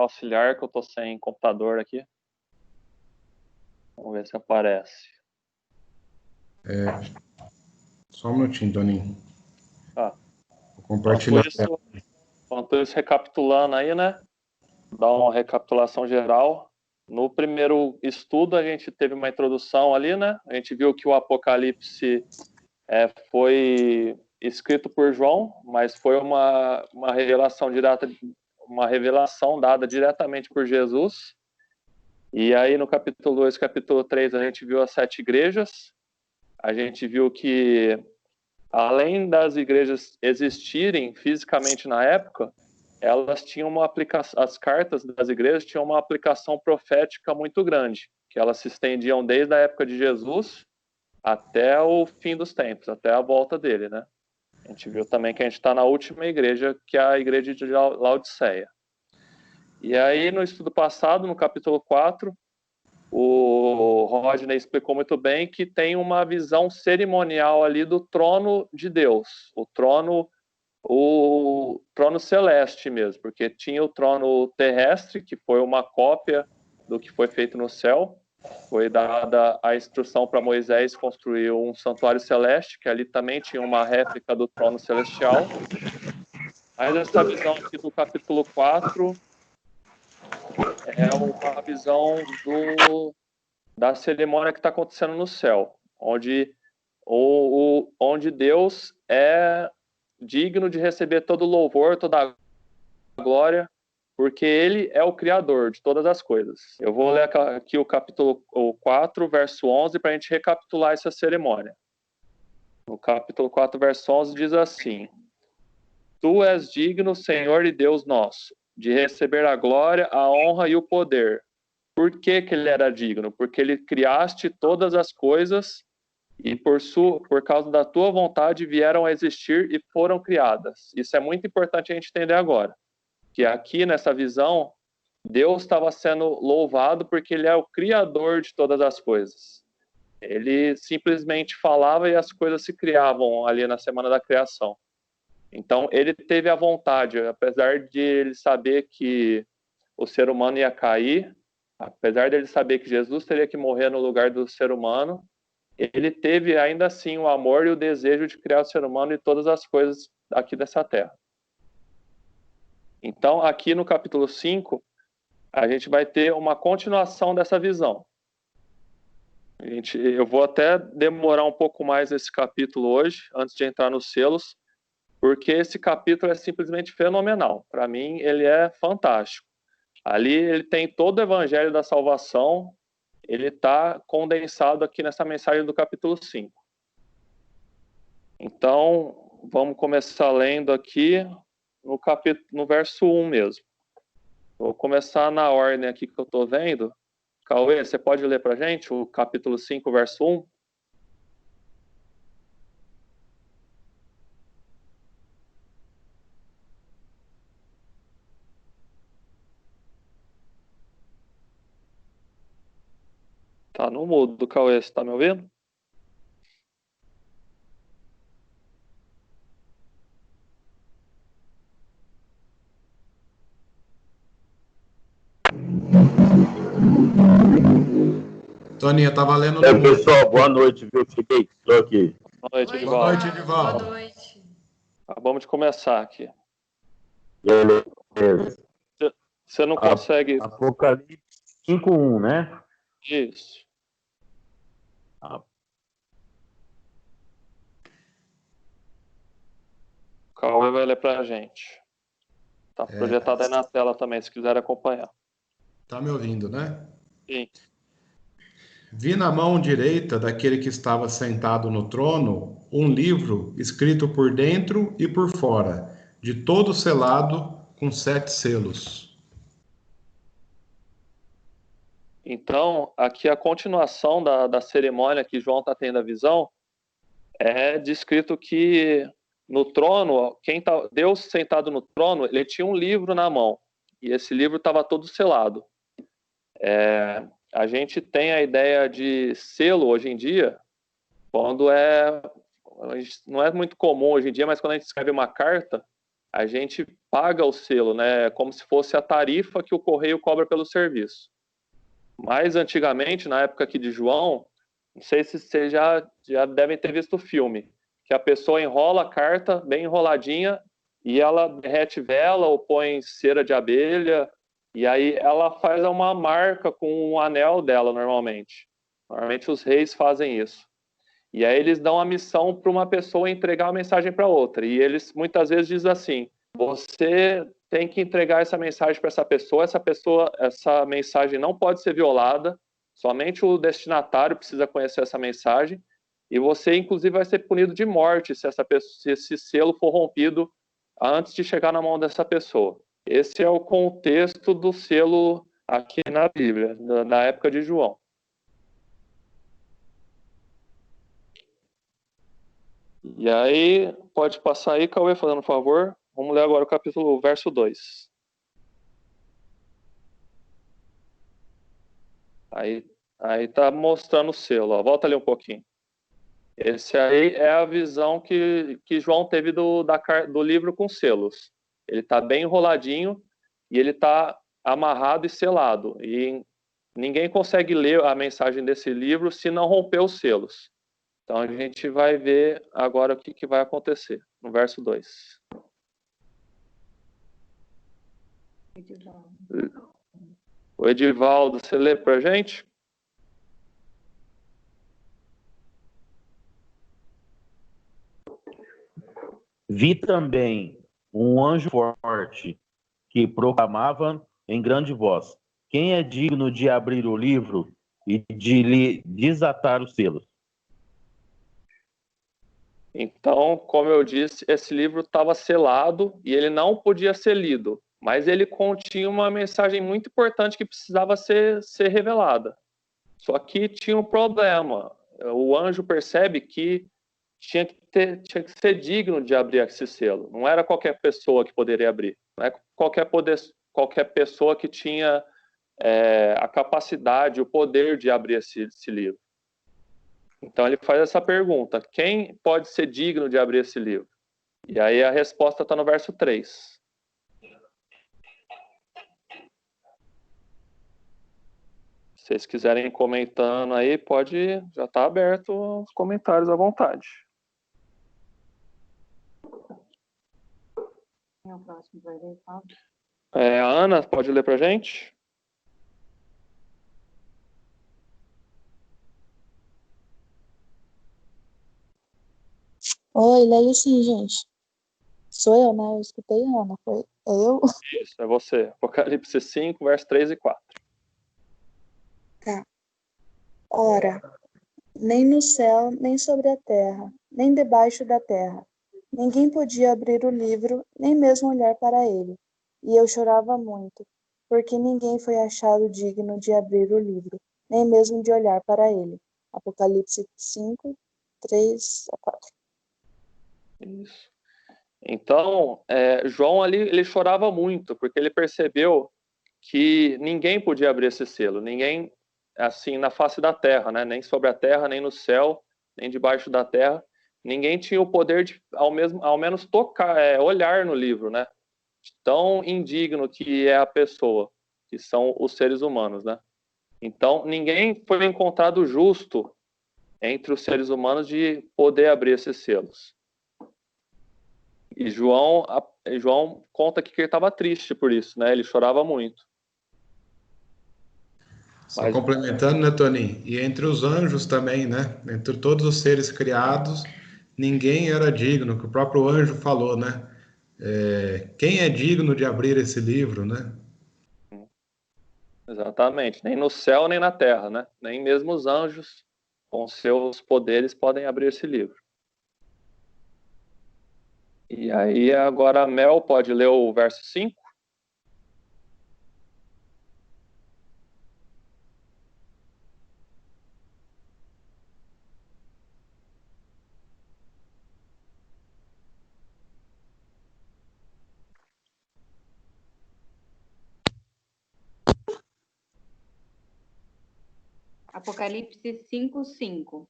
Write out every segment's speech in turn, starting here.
auxiliar, que eu tô sem computador aqui. Vamos ver se aparece. Só um minutinho, Toninho. Tá. Vou compartilhar. Enquanto isso, recapitulando aí, né? Dar uma recapitulação geral. No primeiro estudo, a gente teve uma introdução ali, né? A gente viu que o Apocalipse foi escrito por João, mas foi uma revelação direta, uma revelação dada diretamente por Jesus. E aí, no capítulo 2 capítulo 3, a gente viu as 7 igrejas. A gente viu que, além das igrejas existirem fisicamente na época, elas tinham uma aplicação, as cartas das igrejas tinham uma aplicação profética muito grande, que elas se estendiam desde a época de Jesus até o fim dos tempos, até a volta dele, né? A gente viu também que a gente está na última igreja, que é a igreja de Laodiceia. E aí, no estudo passado, no capítulo 4, o Rodney explicou muito bem que tem uma visão cerimonial ali do trono de Deus, o trono celeste mesmo, porque tinha o trono terrestre, que foi uma cópia do que foi feito no céu. Foi dada a instrução para Moisés construir um santuário celeste, que ali também tinha uma réplica do trono celestial. Mas essa visão aqui do capítulo 4 é uma visão da cerimônia que está acontecendo no céu, onde Deus é digno de receber todo o louvor, toda a glória, porque ele é o criador de todas as coisas. Eu vou ler aqui o capítulo 4, verso 11, para a gente recapitular essa cerimônia. No capítulo 4, verso 11, diz assim: Tu és digno, Senhor e Deus nosso, de receber a glória, a honra e o poder. Por que ele era digno? Porque ele criaste todas as coisas e por causa da tua vontade vieram a existir e foram criadas. Isso é muito importante a gente entender agora. Que aqui nessa visão, Deus estava sendo louvado porque ele é o criador de todas as coisas. Ele simplesmente falava e as coisas se criavam ali na semana da criação. Então ele teve a vontade, apesar de ele saber que o ser humano ia cair, apesar de ele saber que Jesus teria que morrer no lugar do ser humano, ele teve ainda assim o amor e o desejo de criar o ser humano e todas as coisas aqui dessa terra. Então, aqui no capítulo 5, a gente vai ter uma continuação dessa visão. Eu vou até demorar um pouco mais nesse capítulo hoje, antes de entrar nos selos, porque esse capítulo é simplesmente fenomenal. Para mim, ele é fantástico. Ali ele tem todo o evangelho da salvação, ele está condensado aqui nessa mensagem do capítulo 5. Então, vamos começar lendo aqui no verso 1 mesmo. Vou começar na ordem aqui que eu estou vendo. Cauê, você pode ler para a gente o capítulo 5, verso 1? Tá no mudo, Cauê, você está me ouvindo? Toninho, tá valendo. Pessoal, boa noite, viu? Cheguei, estou aqui. Boa noite, Edivaldo. Boa noite, Edivaldo. Boa noite. Acabamos de começar aqui. Beleza. Você não consegue... Apocalipse 5:1, né? Isso. O Cauê vai ler para a gente. Tá projetado aí na tela também, se quiser acompanhar. Tá me ouvindo, né? Sim. Vi na mão direita daquele que estava sentado no trono um livro escrito por dentro e por fora, de todo selado com 7 selos. Então, aqui a continuação da cerimônia que João está tendo a visão é descrito que no trono, Deus sentado no trono, ele tinha um livro na mão e esse livro estava todo selado. A gente tem a ideia de selo hoje em dia, quando não é muito comum hoje em dia, mas quando a gente escreve uma carta, a gente paga o selo, né? Como se fosse a tarifa que o correio cobra pelo serviço. Mas antigamente, na época aqui de João, não sei se vocês já devem ter visto o filme, que a pessoa enrola a carta bem enroladinha e ela derrete vela ou põe cera de abelha, e aí ela faz uma marca com um anel dela normalmente. Normalmente os reis fazem isso. E aí eles dão a missão para uma pessoa entregar a mensagem para outra. E eles muitas vezes dizem assim: você tem que entregar essa mensagem para essa mensagem não pode ser violada, somente o destinatário precisa conhecer essa mensagem, e você inclusive vai ser punido de morte se esse selo for rompido antes de chegar na mão dessa pessoa. Esse é o contexto do selo aqui na Bíblia, na época de João. E aí, pode passar aí, Cauê, fazendo um favor. Vamos ler agora o verso 2. Aí tá mostrando o selo, ó. Volta ali um pouquinho. Esse aí é a visão que João teve do livro com selos. Ele tá bem enroladinho e ele tá amarrado e selado. E ninguém consegue ler a mensagem desse livro se não romper os selos. Então a gente vai ver agora o que vai acontecer no verso 2. O Edivaldo, você lê para a gente? Vi também um anjo forte que proclamava em grande voz: quem é digno de abrir o livro e de lhe desatar os selos? Então, como eu disse, esse livro estava selado e ele não podia ser lido, mas ele continha uma mensagem muito importante que precisava ser revelada. Só que tinha um problema. O anjo percebe que tinha que ser digno de abrir esse selo. Não era qualquer pessoa que poderia abrir. Não é qualquer pessoa que tinha a capacidade, o poder de abrir esse livro. Então ele faz essa pergunta: quem pode ser digno de abrir esse livro? E aí a resposta está no verso 3. Se vocês quiserem ir comentando aí, já está aberto os comentários à vontade. O próximo vai ler, Fábio. A Ana, pode ler para a gente? Oi, leio sim, gente. Sou eu, né? Eu escutei a Ana, foi eu? Isso, é você. Apocalipse 5, verso 3 e 4. Tá. Ora, nem no céu, nem sobre a terra, nem debaixo da terra, ninguém podia abrir o livro, nem mesmo olhar para ele. E eu chorava muito, porque ninguém foi achado digno de abrir o livro, nem mesmo de olhar para ele. Apocalipse 5, 3 a 4. Isso. Então, João ali, ele chorava muito, porque ele percebeu que ninguém podia abrir esse selo, ninguém, assim, na face da terra, né? Nem sobre a terra, nem no céu, nem debaixo da terra, ninguém tinha o poder de, ao menos tocar, olhar no livro, né? Tão indigno que é a pessoa, que são os seres humanos, né? Então, ninguém foi encontrado justo entre os seres humanos de poder abrir esses selos. E João conta que ele estava triste por isso, né? Ele chorava muito. Só complementando, né, Toninho? E entre os anjos também, né? Entre todos os seres criados, ninguém era digno, que o próprio anjo falou, né? Quem é digno de abrir esse livro, né? Exatamente. Nem no céu, nem na terra, né? Nem mesmo os anjos, com seus poderes, podem abrir esse livro. E aí, agora a Mel pode ler o verso 5? Apocalipse 5, 5.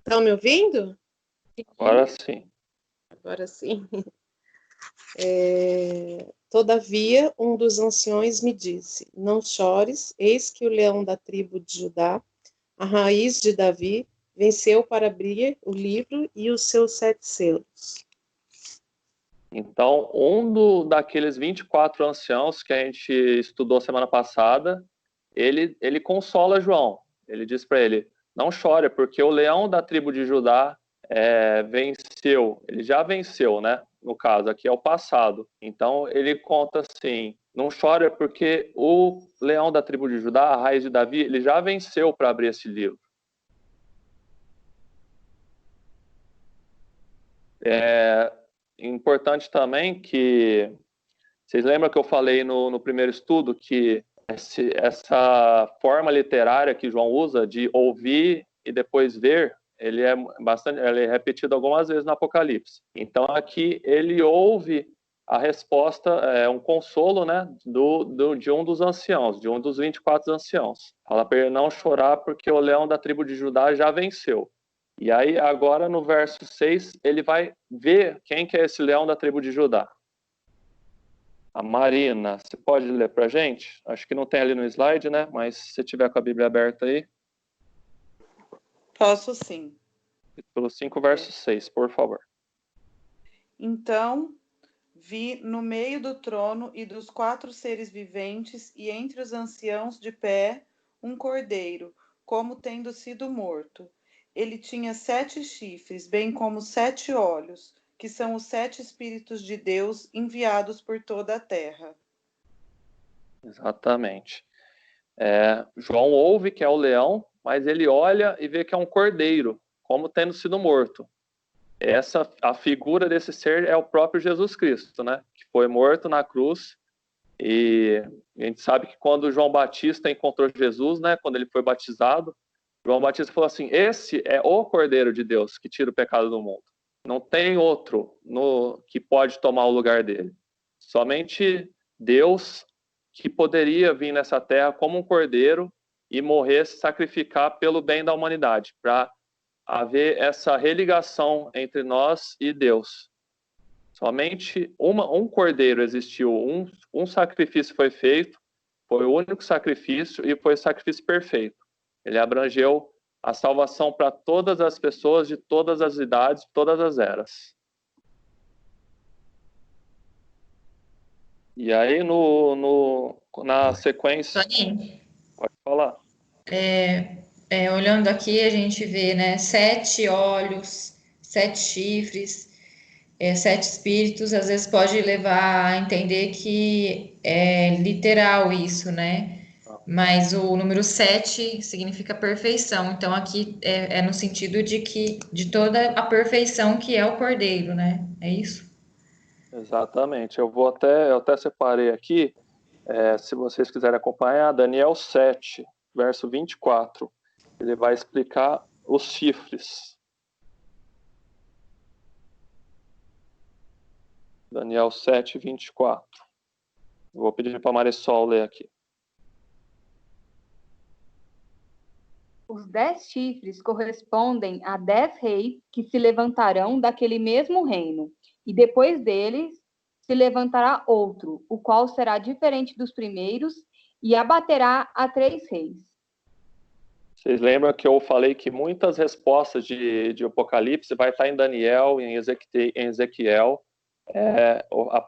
Estão me ouvindo? Agora sim. Agora sim. Todavia, um dos anciões me disse: Não chores, eis que o leão da tribo de Judá, a raiz de Davi, venceu para abrir o livro e os seus 7 selos. Então, daqueles 24 anciãos que a gente estudou semana passada, ele consola João. Ele diz para ele: não chore, porque o leão da tribo de Judá venceu. Ele já venceu, né? No caso, aqui é o passado. Então, ele conta assim: não chore, porque o leão da tribo de Judá, a raiz de Davi, ele já venceu para abrir esse livro. Importante também que vocês lembram que eu falei no primeiro estudo que essa forma literária que João usa de ouvir e depois ver, ele é repetido algumas vezes no Apocalipse. Então aqui ele ouve a resposta, um consolo, né, de um dos anciãos, de um dos 24 anciãos. Fala para ele não chorar porque o leão da tribo de Judá já venceu. E aí, agora, no verso 6, ele vai ver quem que é esse leão da tribo de Judá. A Marina, você pode ler para a gente? Acho que não tem ali no slide, né? Mas se você tiver com a Bíblia aberta aí. Posso sim. Capítulo 5, verso 6, por favor. Então, vi no meio do trono e dos 4 seres viventes e entre os anciãos de pé um cordeiro, como tendo sido morto. Ele tinha 7 chifres, bem como 7 olhos, que são os 7 Espíritos de Deus enviados por toda a terra. Exatamente. João ouve que é o leão, mas ele olha e vê que é um cordeiro, como tendo sido morto. A figura desse ser é o próprio Jesus Cristo, né? Que foi morto na cruz. E a gente sabe que quando João Batista encontrou Jesus, né? Quando ele foi batizado, João Batista falou assim: esse é o Cordeiro de Deus que tira o pecado do mundo. Não tem outro que pode tomar o lugar dele. Somente Deus que poderia vir nessa terra como um cordeiro e morrer, se sacrificar pelo bem da humanidade, para haver essa religação entre nós e Deus. Somente um cordeiro existiu, um sacrifício foi feito, foi o único sacrifício e foi o sacrifício perfeito. Ele abrangeu a salvação para todas as pessoas de todas as idades, todas as eras. E aí, na sequência... Toninho, Pode falar. olhando aqui, a gente vê, né, 7 olhos, 7 chifres, 7 espíritos. Às vezes pode levar a entender que é literal isso, né? Mas o número 7 significa perfeição. Então, aqui é no sentido de toda a perfeição que é o cordeiro, né? É isso? Exatamente. Eu até separei aqui, se vocês quiserem acompanhar, Daniel 7, verso 24. Ele vai explicar os chifres. Daniel 7, 24. Vou pedir para a Marisol ler aqui. Os 10 chifres correspondem a 10 reis que se levantarão daquele mesmo reino, e depois deles se levantará outro, o qual será diferente dos primeiros, e abaterá a 3 reis. Vocês lembram que eu falei que muitas respostas de Apocalipse vai estar em Daniel, em Ezequiel.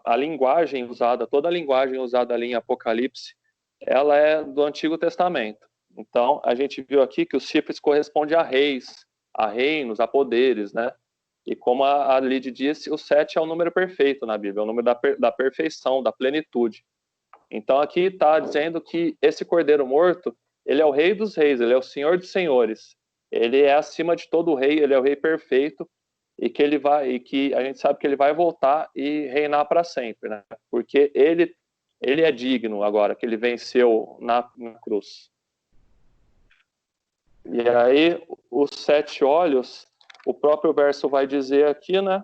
A linguagem usada, toda a linguagem usada ali em Apocalipse, ela é do Antigo Testamento. Então, a gente viu aqui que os chifres correspondem a reis, a reinos, a poderes, né? E como a Lid disse, o 7 é o número perfeito na Bíblia, é o número da perfeição, da plenitude. Então, aqui está dizendo que esse cordeiro morto, ele é o rei dos reis, ele é o senhor dos senhores. Ele é acima de todo rei, ele é o rei perfeito, e que a gente sabe que ele vai voltar e reinar para sempre, né? Porque ele é digno agora, que ele venceu na cruz. E aí, os 7 olhos, o próprio verso vai dizer aqui, né?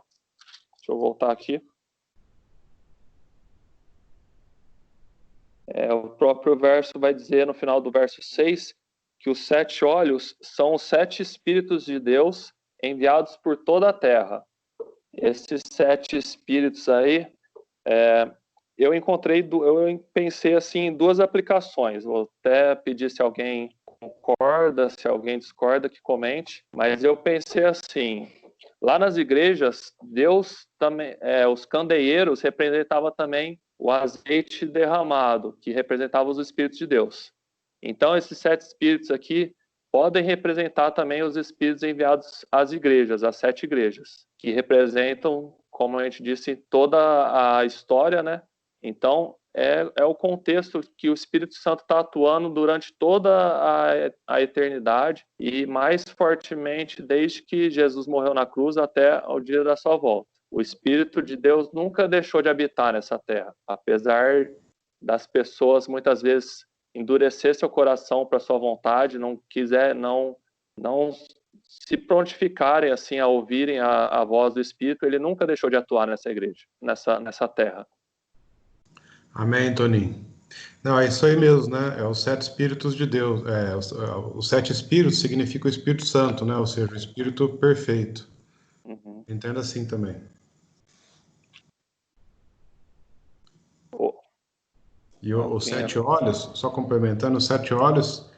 Deixa eu voltar aqui. O próprio verso vai dizer, no final do verso 6, que os 7 olhos são os 7 Espíritos de Deus enviados por toda a terra. Esses 7 espíritos aí, eu pensei assim em 2 aplicações. Vou até pedir se alguém concorda, se alguém discorda, que comente. Mas eu pensei assim, lá nas igrejas, Deus também, os candeeiros representavam também o azeite derramado, que representava os espíritos de Deus. Então, esses 7 espíritos aqui podem representar também os espíritos enviados às igrejas, às 7 igrejas, que representam, como a gente disse, toda a história, né? Então, é o contexto que o Espírito Santo está atuando durante toda a eternidade e mais fortemente desde que Jesus morreu na cruz até o dia da sua volta. O Espírito de Deus nunca deixou de habitar nessa terra, apesar das pessoas muitas vezes endurecer seu coração para sua vontade, não se prontificarem assim a ouvirem a voz do Espírito, ele nunca deixou de atuar nessa igreja, nessa terra. Amém, Toninho. Não, é isso aí mesmo, né? É os 7 espíritos de Deus. Os 7 espíritos significa o Espírito Santo, né? Ou seja, o Espírito perfeito. Uhum. Entenda assim também. E os 7 olhos, só complementando, os 7 olhos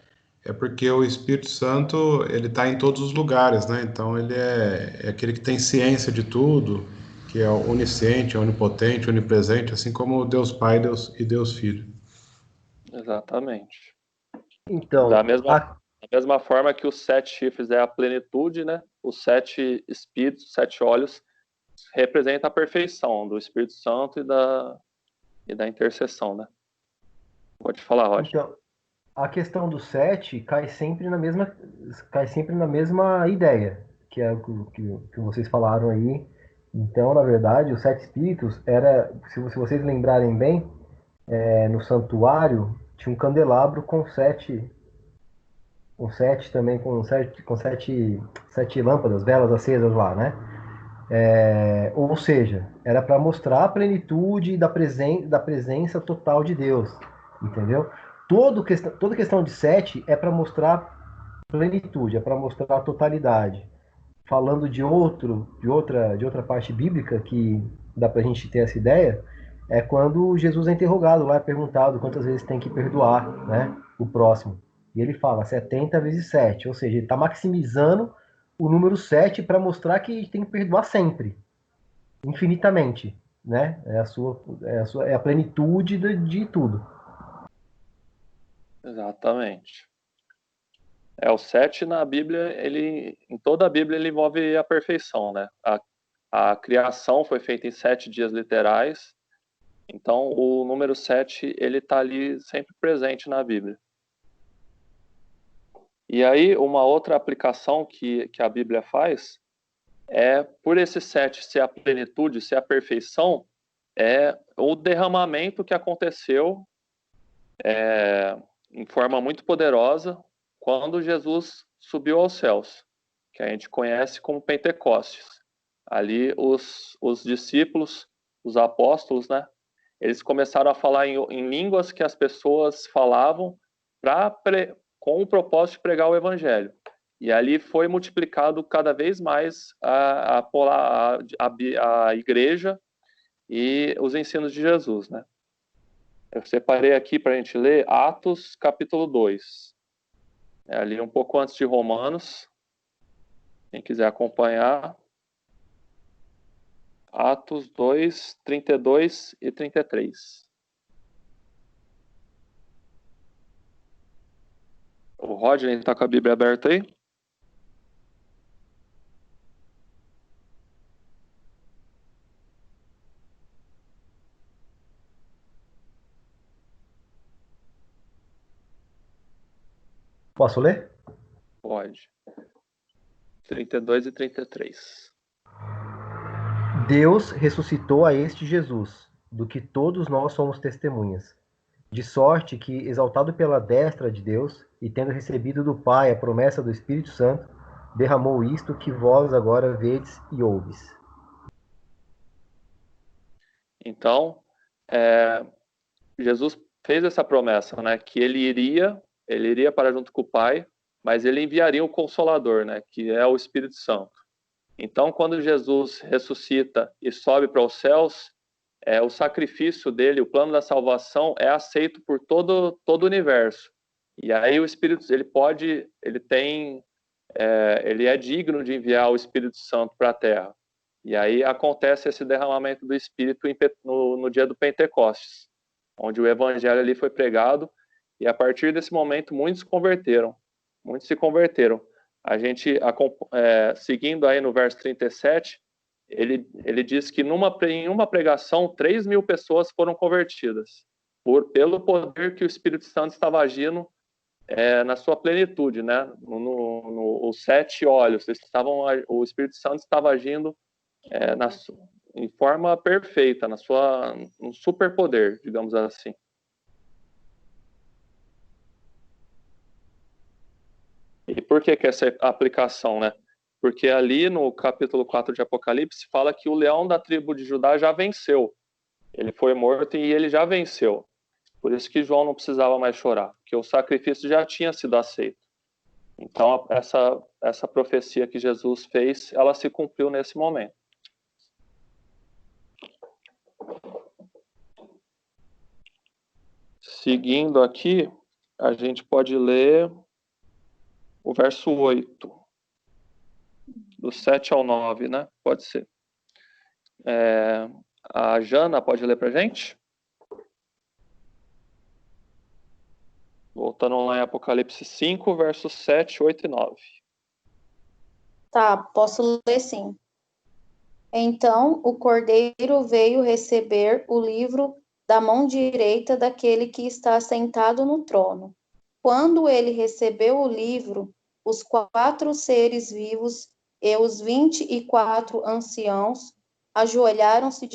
é porque o Espírito Santo, ele está em todos os lugares, né? Então ele é aquele que tem ciência de tudo, que é onisciente, onipotente, onipresente, assim como Deus Pai, Deus e Deus Filho. Exatamente. Então, da mesma forma que os 7 chifres é a plenitude, né? Os 7 espíritos, 7 olhos, representa a perfeição do Espírito Santo e da intercessão, né? Pode falar, Roger. Então, a questão do 7 cai sempre na mesma ideia, que é o que vocês falaram aí. Então, na verdade, os 7 espíritos se vocês lembrarem bem, no santuário tinha um candelabro com 7 também, com sete lâmpadas, velas acesas lá, né? Ou seja, era para mostrar a plenitude da presença total de Deus, entendeu? Toda questão de 7 é para mostrar plenitude, é para mostrar a totalidade. Falando de outra parte bíblica que dá para a gente ter essa ideia, é quando Jesus é interrogado lá, é perguntado quantas vezes tem que perdoar, né, o próximo. E ele fala 70 vezes 7, ou seja, ele está maximizando o número 7 para mostrar que a gente tem que perdoar sempre, infinitamente, né? É a plenitude de tudo. Exatamente. O 7 na Bíblia, em toda a Bíblia, ele envolve a perfeição, né? A criação foi feita em 7 dias literais, então o número 7, ele está ali sempre presente na Bíblia. E aí, uma outra aplicação que a Bíblia faz por esse 7 ser a plenitude, ser a perfeição, é o derramamento que aconteceu em forma muito poderosa quando Jesus subiu aos céus, que a gente conhece como Pentecostes. Ali os discípulos, os apóstolos, né, eles começaram a falar em línguas que as pessoas falavam com o propósito de pregar o evangelho. E ali foi multiplicado cada vez mais a igreja e os ensinos de Jesus, né? Eu separei aqui para a gente ler Atos, capítulo 2. Ali um pouco antes de Romanos. Quem quiser acompanhar. Atos 2, 32 e 33. O Rodney está com a Bíblia aberta aí? Posso ler? Pode. 32 e 33. Deus ressuscitou a este Jesus, do que todos nós somos testemunhas. De sorte que, exaltado pela destra de Deus, e tendo recebido do Pai a promessa do Espírito Santo, derramou isto que vós agora vedes e ouves. Então, Jesus fez essa promessa, né, que ele iria para junto com o Pai, mas ele enviaria o Consolador, né, que é o Espírito Santo. Então, quando Jesus ressuscita e sobe para os céus, o sacrifício dele, o plano da salvação é aceito por todo o universo. E aí o Espírito, ele é digno de enviar o Espírito Santo para a Terra. E aí acontece esse derramamento do Espírito no dia do Pentecostes, onde o Evangelho ali foi pregado, e a partir desse momento muitos se converteram. A gente, seguindo aí no verso 37, ele diz que em uma pregação 3.000 pessoas foram convertidas, pelo poder que o Espírito Santo estava agindo na sua plenitude, né? Os 7 olhos, o Espírito Santo estava agindo em forma perfeita, no superpoder, digamos assim. E por que essa aplicação, né? Porque ali no capítulo 4 de Apocalipse fala que o leão da tribo de Judá já venceu. Ele foi morto e ele já venceu. Por isso que João não precisava mais chorar, porque o sacrifício já tinha sido aceito. Então, essa profecia que Jesus fez, ela se cumpriu nesse momento. Seguindo aqui, a gente pode ler o verso 8, do 7 ao 9, né? Pode ser. A Jana pode ler para a gente? Voltando lá em Apocalipse 5, versos 7, 8 e 9. Tá, posso ler sim. Então o cordeiro veio receber o livro da mão direita daquele que está sentado no trono. Quando ele recebeu o livro, os 4 seres vivos e os 24 anciãos ajoelharam-se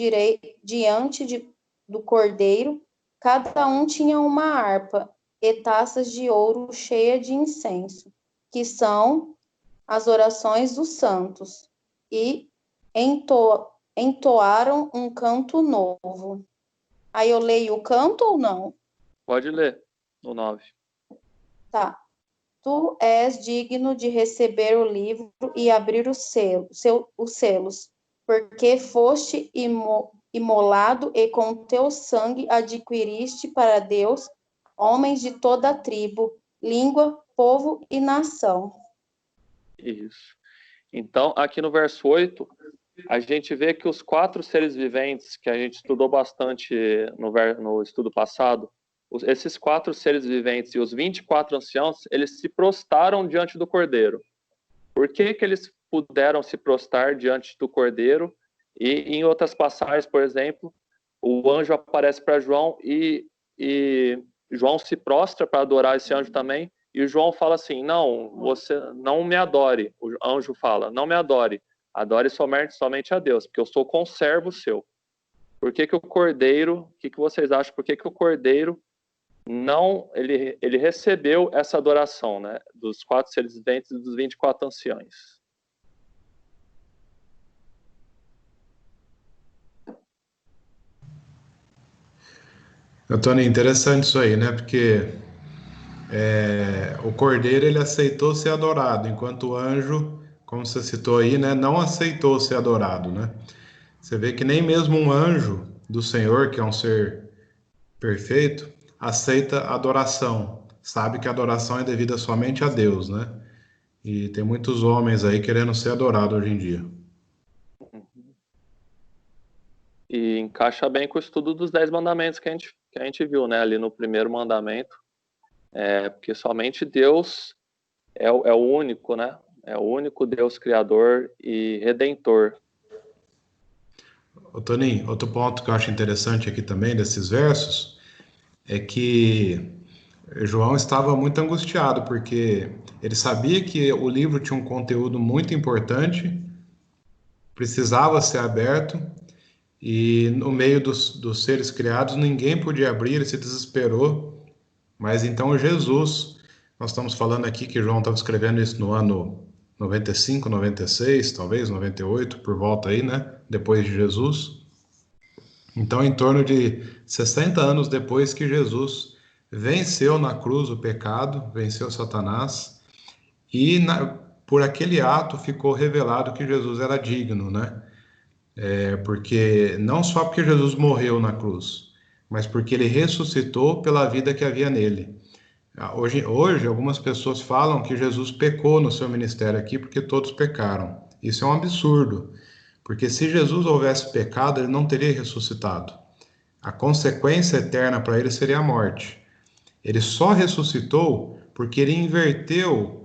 diante do cordeiro. Cada um tinha uma harpa e taças de ouro cheias de incenso, que são as orações dos santos, e entoaram um canto novo. Aí eu leio o canto ou não? Pode ler, no 9. Tá. Tu és digno de receber o livro e abrir os selos, porque foste imolado e com teu sangue adquiriste para Deus homens de toda a tribo, língua, povo e nação. Isso. Então, aqui no verso 8, a gente vê que os 4 seres viventes, que a gente estudou bastante no estudo passado, esses 4 seres viventes e os 24 anciãos, eles se prostaram diante do Cordeiro. Por que eles puderam se prostrar diante do Cordeiro? E em outras passagens, por exemplo, o anjo aparece para João e João se prostra para adorar esse anjo também, e o João fala assim, não, você não me adore. O anjo fala, não me adore, adore somente a Deus, porque eu sou conservo seu. Por que o Cordeiro, o que vocês acham, por que o Cordeiro não, ele recebeu essa adoração, né, dos 4 seres viventes e dos 24 anciãos? Antônio, interessante isso aí, né? Porque o Cordeiro, ele aceitou ser adorado, enquanto o anjo, como você citou aí, né, não aceitou ser adorado, né? Você vê que nem mesmo um anjo do Senhor, que é um ser perfeito, aceita adoração. Sabe que a adoração é devida somente a Deus, né? E tem muitos homens aí querendo ser adorados hoje em dia. E encaixa bem com o estudo dos 10 mandamentos que a gente viu, né, ali no primeiro mandamento, porque somente Deus é o único, né, é o único Deus criador e redentor. Ô, Toninho, outro ponto que eu acho interessante aqui também desses versos é que João estava muito angustiado, porque ele sabia que o livro tinha um conteúdo muito importante, precisava ser aberto, e no meio dos seres criados ninguém podia abrir, ele se desesperou. Mas então Jesus, nós estamos falando aqui que João estava escrevendo isso no ano 95, 96, talvez 98, por volta aí, né? Depois de Jesus. Então, em torno de 60 anos depois que Jesus venceu na cruz o pecado, venceu Satanás, e por aquele ato ficou revelado que Jesus era digno, né? Porque não só porque Jesus morreu na cruz, mas porque ele ressuscitou pela vida que havia nele. Hoje, algumas pessoas falam que Jesus pecou no seu ministério aqui porque todos pecaram. Isso é um absurdo, porque se Jesus houvesse pecado, ele não teria ressuscitado. A consequência eterna para ele seria a morte. Ele só ressuscitou porque ele inverteu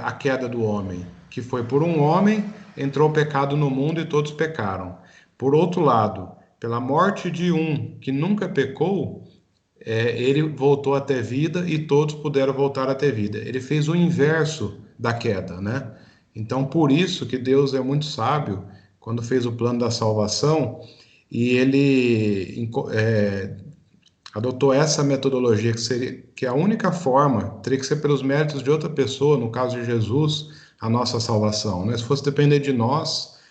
a queda do homem, que foi por um homem, entrou o pecado no mundo e todos pecaram. Por outro lado, pela morte de um que nunca pecou, ele voltou a ter vida e todos puderam voltar a ter vida. Ele fez o inverso da queda, né? Então, por isso que Deus é muito sábio quando fez o plano da salvação e ele adotou essa metodologia que é a única forma, teria que ser pelos méritos de outra pessoa, no caso de Jesus, a nossa salvação, né? Se fosse depender de nós,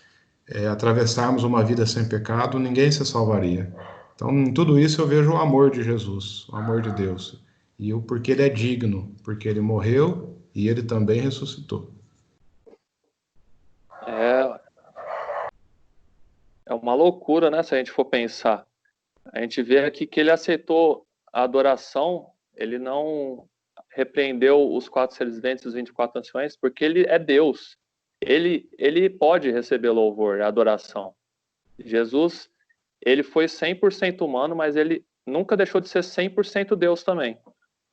atravessarmos uma vida sem pecado, ninguém se salvaria. Então, em tudo isso eu vejo o amor de Jesus, o amor de Deus. E o porque ele é digno, porque ele morreu e ele também ressuscitou. É uma loucura, né, se a gente for pensar. A gente vê aqui que ele aceitou a adoração, ele não repreendeu os 4 seres viventes e os 24 anciões, porque ele é Deus. Ele pode receber louvor, adoração. Jesus, ele foi 100% humano, mas ele nunca deixou de ser 100% Deus também.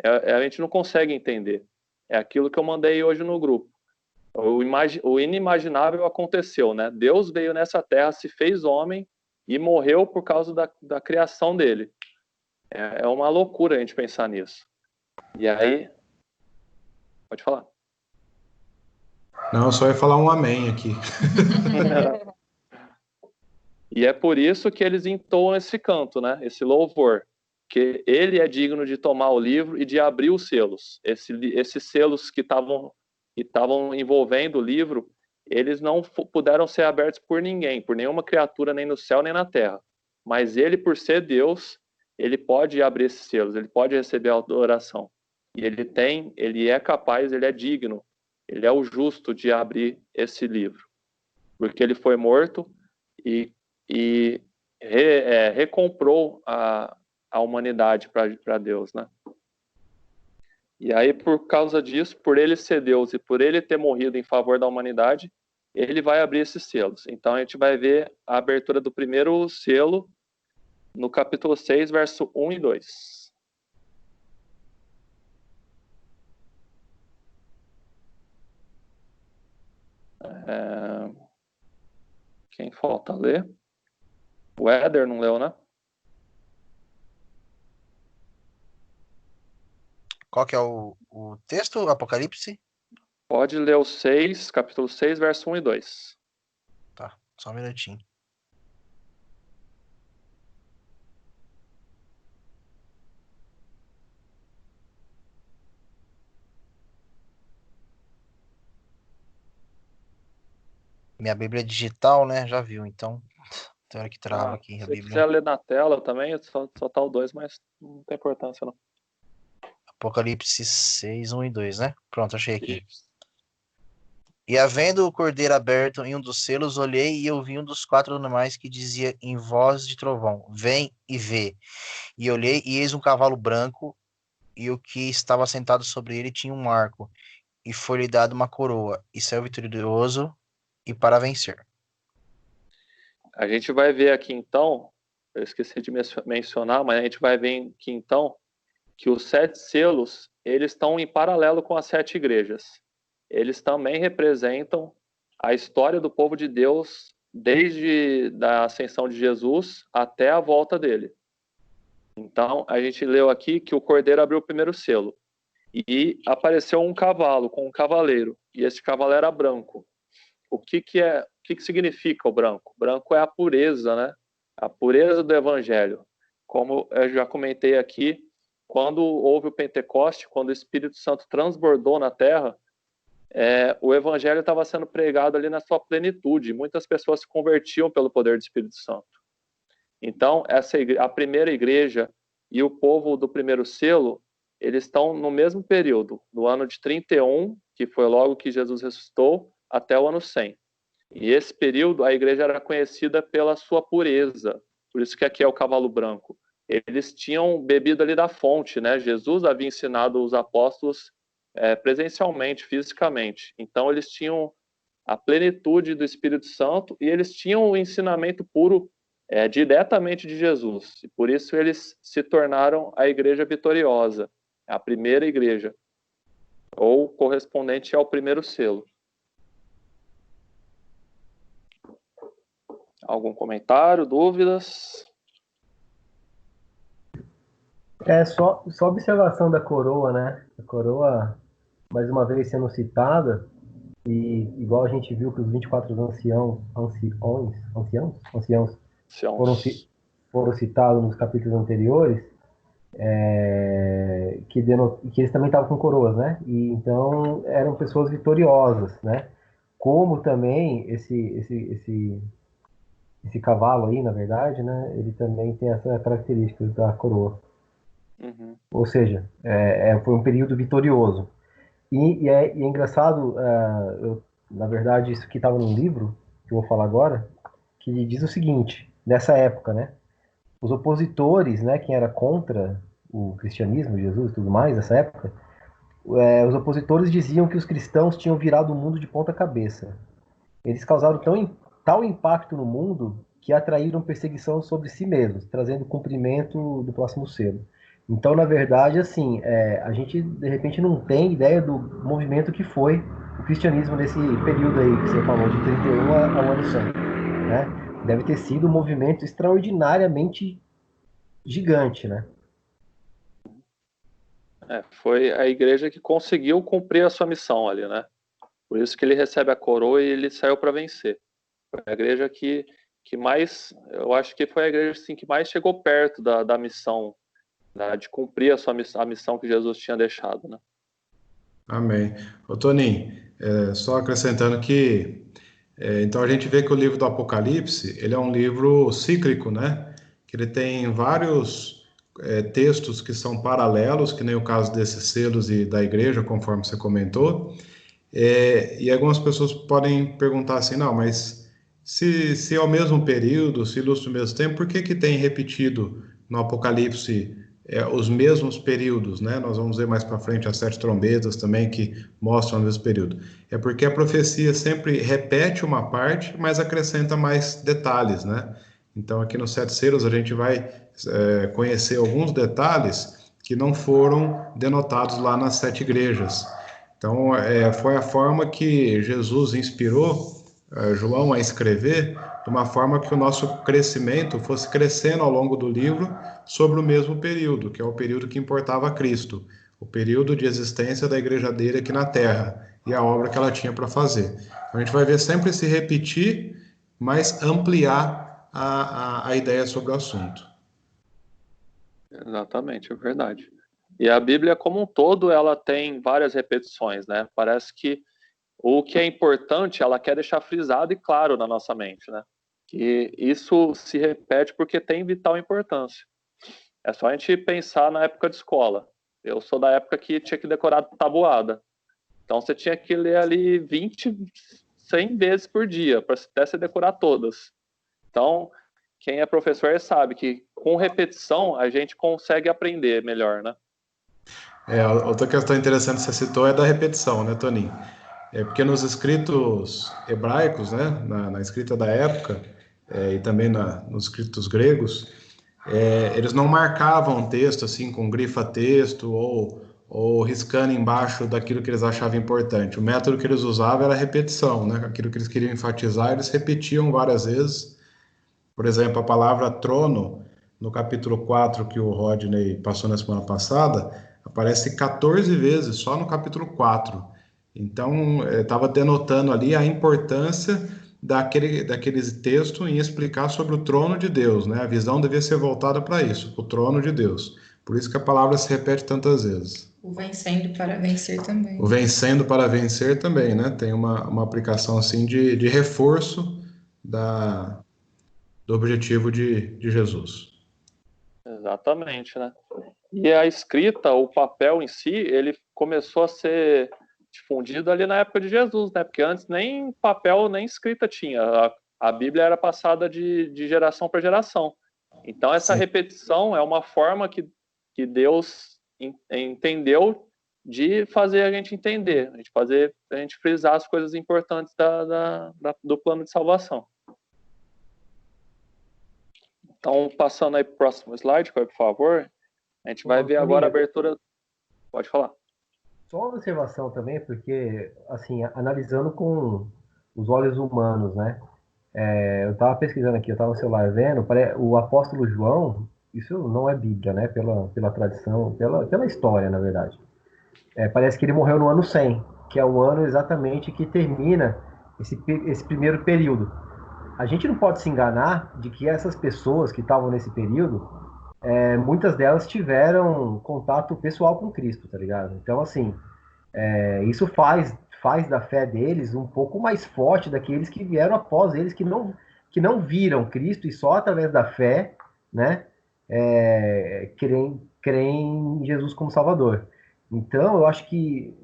A gente não consegue entender. É aquilo que eu mandei hoje no grupo. O inimaginável aconteceu, né? Deus veio nessa terra, se fez homem e morreu por causa da criação dele. É uma loucura a gente pensar nisso. E aí... Pode falar. Não, eu só ia falar um amém aqui. E é por isso que eles entoam esse canto, né? Esse louvor. Que ele é digno de tomar o livro e de abrir os selos. Esses selos que estavam envolvendo o livro, eles não puderam ser abertos por ninguém, por nenhuma criatura, nem no céu, nem na terra. Mas ele, por ser Deus, ele pode abrir esses selos, ele pode receber a adoração. E ele é capaz, ele é digno, ele é o justo de abrir esse livro. Porque ele foi morto e recomprou a humanidade para Deus, né? E aí, por causa disso, por ele ser Deus e por ele ter morrido em favor da humanidade, ele vai abrir esses selos. Então, a gente vai ver a abertura do primeiro selo no capítulo 6, verso 1 e 2. Quem falta ler? O Éder não leu, né? Qual que é o texto? Apocalipse? Pode ler o 6, capítulo 6, verso 1 e 2. Tá, só um minutinho. Minha Bíblia é digital, né? Já viu, então tem hora que trava aqui a Se você Bíblia. quiser ler na tela também, só tá o 2, mas não tem importância, não. Apocalipse 6, 1 e 2, né? Pronto, achei aqui. E havendo o cordeiro aberto em um dos selos, olhei e ouvi um dos 4 animais que dizia em voz de trovão: Vem e vê. E olhei, e eis um cavalo branco, e o que estava sentado sobre ele tinha um arco, e foi-lhe dado uma coroa, e saiu vitorioso e para vencer. A gente vai ver aqui então, eu esqueci de mencionar, mas a gente vai ver aqui então que os 7 selos, eles estão em paralelo com as 7 igrejas. Eles também representam a história do povo de Deus desde a ascensão de Jesus até a volta dele. Então, a gente leu aqui que o cordeiro abriu o primeiro selo e apareceu um cavalo com um cavaleiro, e esse cavalo era branco. O que significa o branco? Branco é a pureza, né? A pureza do evangelho. Como eu já comentei aqui, quando houve o Pentecoste, quando o Espírito Santo transbordou na terra, o evangelho estava sendo pregado ali na sua plenitude. Muitas pessoas se convertiam pelo poder do Espírito Santo. Então, a primeira igreja e o povo do primeiro selo, eles estão no mesmo período, no ano de 31 que foi logo que Jesus ressuscitou, até o ano 100. E esse período, a igreja era conhecida pela sua pureza. Por isso que aqui é o cavalo branco. Eles tinham bebido ali da fonte, né? Jesus havia ensinado os apóstolos presencialmente, fisicamente. Então, eles tinham a plenitude do Espírito Santo e eles tinham o ensinamento puro diretamente de Jesus. E por isso eles se tornaram a igreja vitoriosa, a primeira igreja, ou correspondente ao primeiro selo. Algum comentário, dúvidas? Só observação da coroa, né? A coroa, mais uma vez, sendo citada, e igual a gente viu que os 24 anciãos foram citados nos capítulos anteriores, que eles também estavam com coroas, né? E então eram pessoas vitoriosas, né? Como também esse cavalo aí, na verdade, né? Ele também tem essa característica da coroa. Uhum. Ou seja, foi um período vitorioso. E é engraçado, na verdade, isso que estava no livro, que eu vou falar agora, que diz o seguinte, nessa época, né? Os opositores, né, quem era contra o cristianismo, Jesus e tudo mais, nessa época, os opositores diziam que os cristãos tinham virado o mundo de ponta cabeça. Eles causaram tal impacto no mundo que atraíram perseguição sobre si mesmos, trazendo cumprimento do próximo selo. Então, na verdade, assim, a gente, de repente, não tem ideia do movimento que foi o cristianismo nesse período aí que você falou, de 31 ao ano 100, né? Deve ter sido um movimento extraordinariamente gigante, né? Foi a igreja que conseguiu cumprir a sua missão ali, né? Por isso que ele recebe a coroa e ele saiu para vencer. Foi a igreja que mais, eu acho que foi a igreja assim, que mais chegou perto da missão, de cumprir a missão que Jesus tinha deixado, né? Amém. Ô, Toninho, só acrescentando que, então a gente vê que o livro do Apocalipse, ele é um livro cíclico, né? Que ele tem vários textos que são paralelos, que nem o caso desses selos e da igreja, conforme você comentou. E algumas pessoas podem perguntar assim, não, mas se é o mesmo período, se ilustra o mesmo tempo, por que tem repetido no Apocalipse os mesmos períodos, né? Nós vamos ver mais para frente as 7 trombetas também que mostram o mesmo período. É porque a profecia sempre repete uma parte, mas acrescenta mais detalhes, né? Então aqui nos 7 selos a gente vai conhecer alguns detalhes que não foram denotados lá nas 7 igrejas. Então, foi a forma que Jesus inspirou João a escrever, de uma forma que o nosso crescimento fosse crescendo ao longo do livro sobre o mesmo período, que é o período que importava a Cristo, o período de existência da igreja dele aqui na Terra e a obra que ela tinha para fazer. Então, a gente vai ver sempre se repetir, mas ampliar a ideia sobre o assunto. Exatamente, é verdade. E a Bíblia como um todo, ela tem várias repetições, né? Parece que o que é importante, ela quer deixar frisado e claro na nossa mente, né? Que isso se repete porque tem vital importância. É só a gente pensar na época de escola. Eu sou da época que tinha que decorar tabuada. Então você tinha que ler ali 100 vezes por dia, para até você decorar todas. Então, quem é professor sabe que com repetição a gente consegue aprender melhor, né? Outra questão interessante que você citou é da repetição, né, Toninho? Porque nos escritos hebraicos, né, na escrita da época, e também nos escritos gregos, eles não marcavam o texto assim com grifa-texto ou riscando embaixo daquilo que eles achavam importante. O método que eles usavam era a repetição, né? Aquilo que eles queriam enfatizar, eles repetiam várias vezes. Por exemplo, a palavra trono, no capítulo 4 que o Rodney passou na semana passada, aparece 14 vezes só no capítulo 4. Então, estava denotando ali a importância daquele texto em explicar sobre o trono de Deus, né? A visão devia ser voltada para isso, o trono de Deus. Por isso que a palavra se repete tantas vezes. O vencendo para vencer também. O vencendo para vencer também, né? Tem uma aplicação assim de reforço do objetivo de Jesus. Exatamente, né? E a escrita, o papel em si, ele começou a ser difundido ali na época de Jesus, né? Porque antes nem papel nem escrita tinha. A Bíblia era passada de geração para geração. Então, essa Sim. repetição é uma forma que Deus entendeu de fazer a gente entender, a gente frisar as coisas importantes do plano de salvação. Então, passando aí para o próximo slide, por favor, a gente vai ver agora a abertura. Pode falar. Só uma observação também, porque, assim, analisando com os olhos humanos, né? Eu estava pesquisando aqui, eu estava no celular vendo, o apóstolo João, isso não é Bíblia, né? Pela tradição, pela história, na verdade. Parece que ele morreu no ano 100, que é o ano exatamente que termina esse primeiro período. A gente não pode se enganar de que essas pessoas que estavam nesse período, muitas delas tiveram contato pessoal com Cristo, tá ligado? Então, assim, isso faz da fé deles um pouco mais forte daqueles que vieram após eles, que não viram Cristo e só através da fé, né, creem em Jesus como Salvador. Então, eu acho que,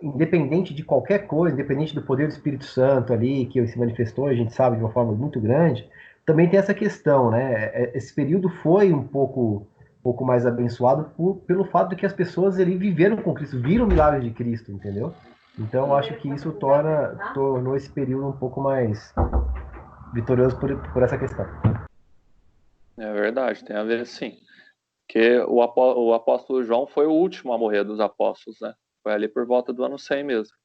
independente de qualquer coisa, independente do poder do Espírito Santo ali, que se manifestou, a gente sabe, de uma forma muito grande, também tem essa questão, né? Esse período foi um pouco mais abençoado pelo fato de que as pessoas ali viveram com Cristo, viram o milagre de Cristo, entendeu? Então, eu acho que isso tornou esse período um pouco mais vitorioso por essa questão. É verdade, tem a ver sim. Porque o apóstolo João foi o último a morrer dos apóstolos, né? Foi ali por volta do ano 100 mesmo.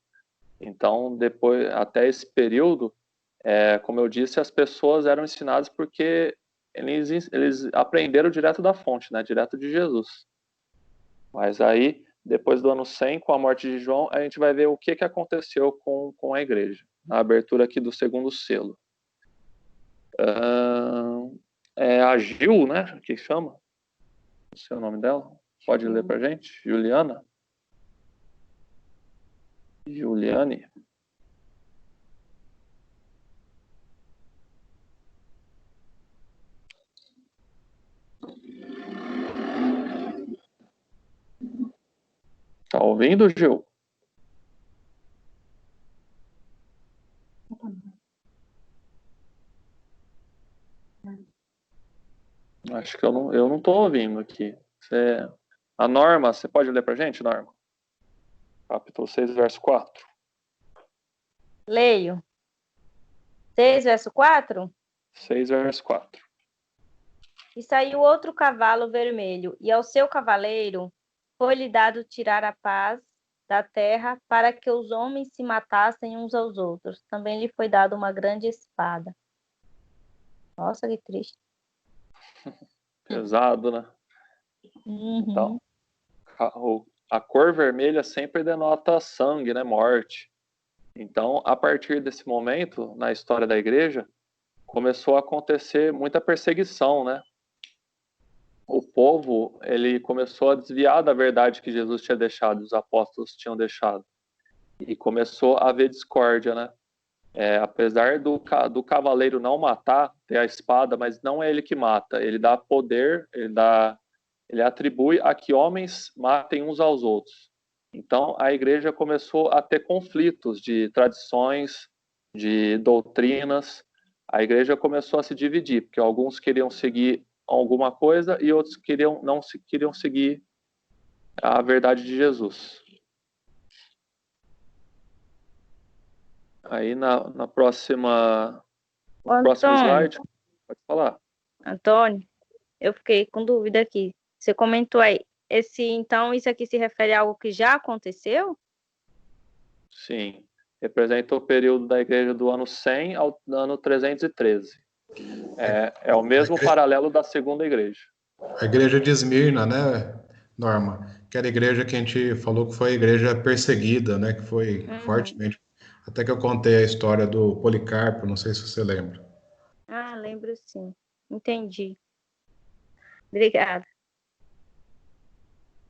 Então, depois, até esse período, como eu disse, as pessoas eram ensinadas porque eles aprenderam direto da fonte, né? Direto de Jesus. Mas aí, depois do ano 100, com a morte de João, a gente vai ver o que aconteceu com a igreja. Na abertura aqui do segundo selo. A Gil, né? Que chama? Não sei o nome dela. Pode ler pra gente? Juliane. Tá ouvindo, Gil? Acho que eu não tô ouvindo aqui. A Norma, você pode ler pra gente, Norma? Capítulo 6, verso 4. Leio. 6, verso 4? 6, verso 4. E saiu outro cavalo vermelho, e ao seu cavaleiro foi-lhe dado tirar a paz da terra para que os homens se matassem uns aos outros. Também lhe foi dada uma grande espada. Nossa, que triste. Pesado, né? Uhum. Então, a cor vermelha sempre denota sangue, né? Morte. Então, a partir desse momento, na história da igreja, começou a acontecer muita perseguição, né? O povo, ele começou a desviar da verdade que Jesus tinha deixado, os apóstolos tinham deixado. E começou a haver discórdia, né? Apesar do cavaleiro não matar, ter a espada, mas não é ele que mata, ele dá poder, ele atribui a que homens matem uns aos outros. Então, a igreja começou a ter conflitos de tradições, de doutrinas. A igreja começou a se dividir, porque alguns queriam seguir alguma coisa e outros não queriam seguir a verdade de Jesus. Aí na próximo slide, pode falar. Antônio, eu fiquei com dúvida aqui. Você comentou aí, então isso aqui se refere a algo que já aconteceu? Sim, representa o período da igreja do ano 100 ao ano 313. É o mesmo paralelo da segunda igreja. A igreja de Esmirna, né, Norma? Que era a igreja que a gente falou que foi a igreja perseguida, né? Que foi fortemente. Até que eu contei a história do Policarpo, não sei se você lembra. Ah, lembro sim. Entendi. Obrigada.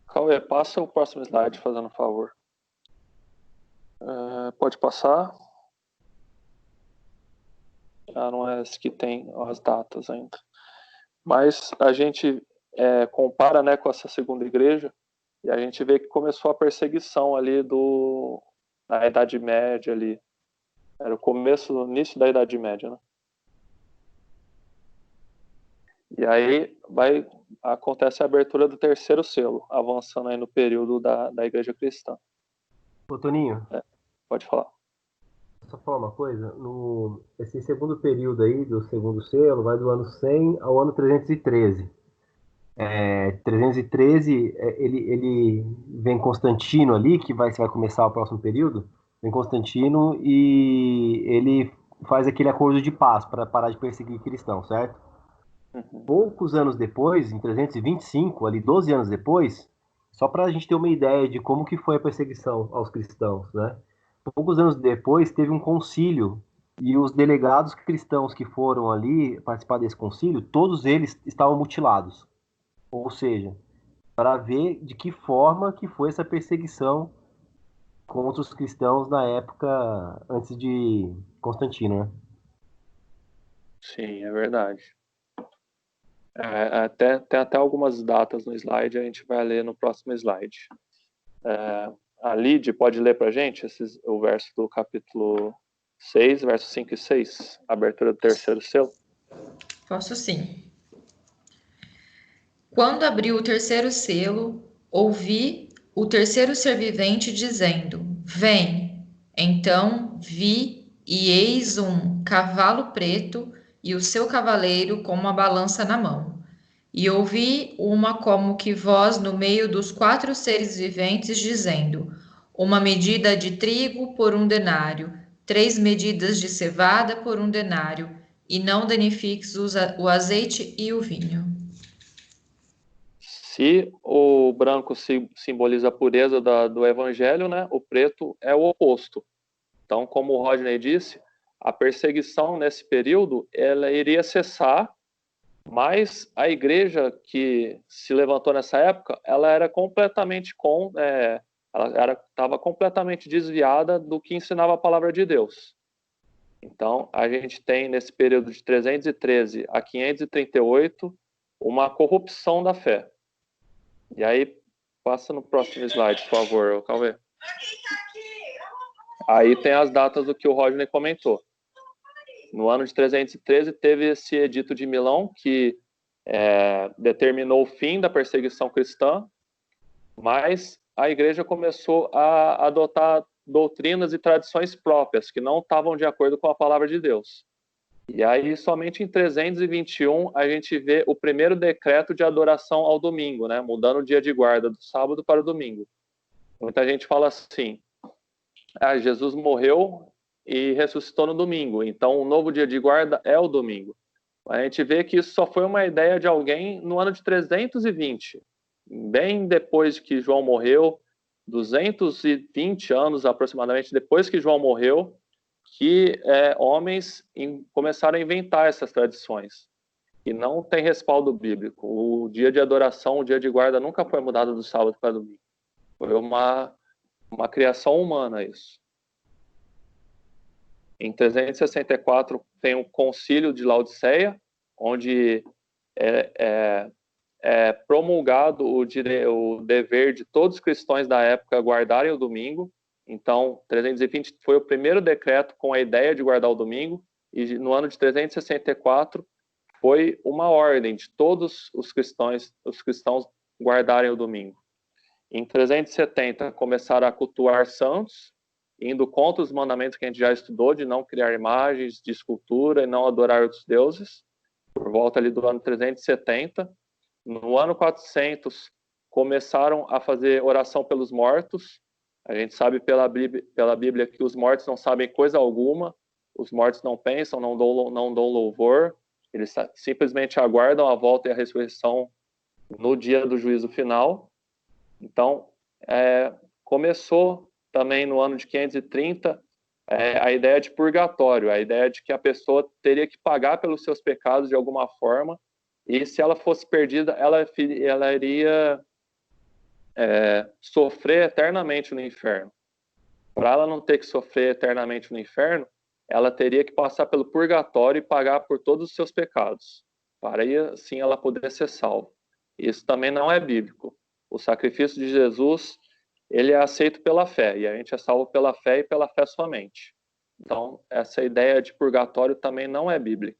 Cauê, passa o próximo slide, fazendo um favor. Pode passar. Não é esse que tem as datas ainda. Mas a gente compara, né, com essa segunda igreja e a gente vê que começou a perseguição ali na Idade Média ali. Era o início da Idade Média, né? E aí acontece a abertura do terceiro selo, avançando aí no período da Igreja Cristã. Ô, Toninho, Pode falar. só falar uma coisa. Esse segundo período aí, do segundo selo, vai do ano 100 ao ano 313. 313, ele vem Constantino ali, que vai começar o próximo período. Vem Constantino e ele faz aquele acordo de paz para parar de perseguir cristãos, certo? Poucos anos depois, em 325, ali 12 anos depois, só para a gente ter uma ideia de como que foi a perseguição aos cristãos, né? Poucos anos depois teve um concílio e os delegados cristãos que foram ali participar desse concílio, todos eles estavam mutilados. Ou seja, para ver de que forma que foi essa perseguição contra os cristãos na época antes de Constantino, né? Sim, é verdade. Tem até algumas datas no slide, a gente vai ler no próximo slide. A Lid pode ler para a gente o verso do capítulo 6, versos 5 e 6, abertura do terceiro selo? Posso sim. Quando abriu o terceiro selo, ouvi o terceiro ser vivente dizendo: Vem. Então vi e eis um cavalo preto e o seu cavaleiro com uma balança na mão. E ouvi uma como que voz no meio dos 4 seres viventes dizendo: Uma medida de trigo por 1 denário, 3 medidas de cevada por 1 denário, e não danifiques o azeite e o vinho. Se o branco simboliza a pureza do evangelho, né, o preto é o oposto. Então, como o Rodney disse, a perseguição nesse período ela iria cessar, mas a igreja que se levantou nessa época, ela era completamente ela estava completamente desviada do que ensinava a palavra de Deus. Então, a gente tem nesse período de 313 a 538 uma corrupção da fé. E aí, passa no próximo slide, por favor, Cauê. Aí tem as datas do que o Rodney comentou. No ano de 313, teve esse edito de Milão, que determinou o fim da perseguição cristã, mas a igreja começou a adotar doutrinas e tradições próprias, que não estavam de acordo com a palavra de Deus. E aí, somente em 321, a gente vê o primeiro decreto de adoração ao domingo, né? Mudando o dia de guarda do sábado para o domingo. Muita gente fala assim, Jesus morreu e ressuscitou no domingo, então o novo dia de guarda é o domingo. A gente vê que isso só foi uma ideia de alguém no ano de 320, bem depois que João morreu, 220 anos aproximadamente depois que João morreu, que homens começaram a inventar essas tradições. E não tem respaldo bíblico. O dia de adoração, o dia de guarda nunca foi mudado do sábado para domingo. Foi uma criação humana isso. Em 364 tem o Concílio de Laodiceia, onde é promulgado o dever de todos os cristãos da época guardarem o domingo. Então, 320 foi o primeiro decreto com a ideia de guardar o domingo, e no ano de 364 foi uma ordem de todos os cristãos guardarem o domingo. Em 370 começaram a cultuar santos, indo contra os mandamentos que a gente já estudou, de não criar imagens de escultura e não adorar outros deuses, por volta ali do ano 370. No ano 400 começaram a fazer oração pelos mortos. A gente sabe pela Bíblia que os mortos não sabem coisa alguma, os mortos não pensam, não dão louvor, eles simplesmente aguardam a volta e a ressurreição no dia do juízo final. Então, começou também no ano de 530 a ideia de purgatório, a ideia de que a pessoa teria que pagar pelos seus pecados de alguma forma, e se ela fosse perdida, ela iria sofrer eternamente no inferno. Para ela não ter que sofrer eternamente no inferno, ela teria que passar pelo purgatório e pagar por todos os seus pecados, para aí assim ela poder ser salva. Isso também não é bíblico. O sacrifício de Jesus ele é aceito pela fé, e a gente é salvo pela fé e pela fé somente. Então, essa ideia de purgatório também não é bíblica.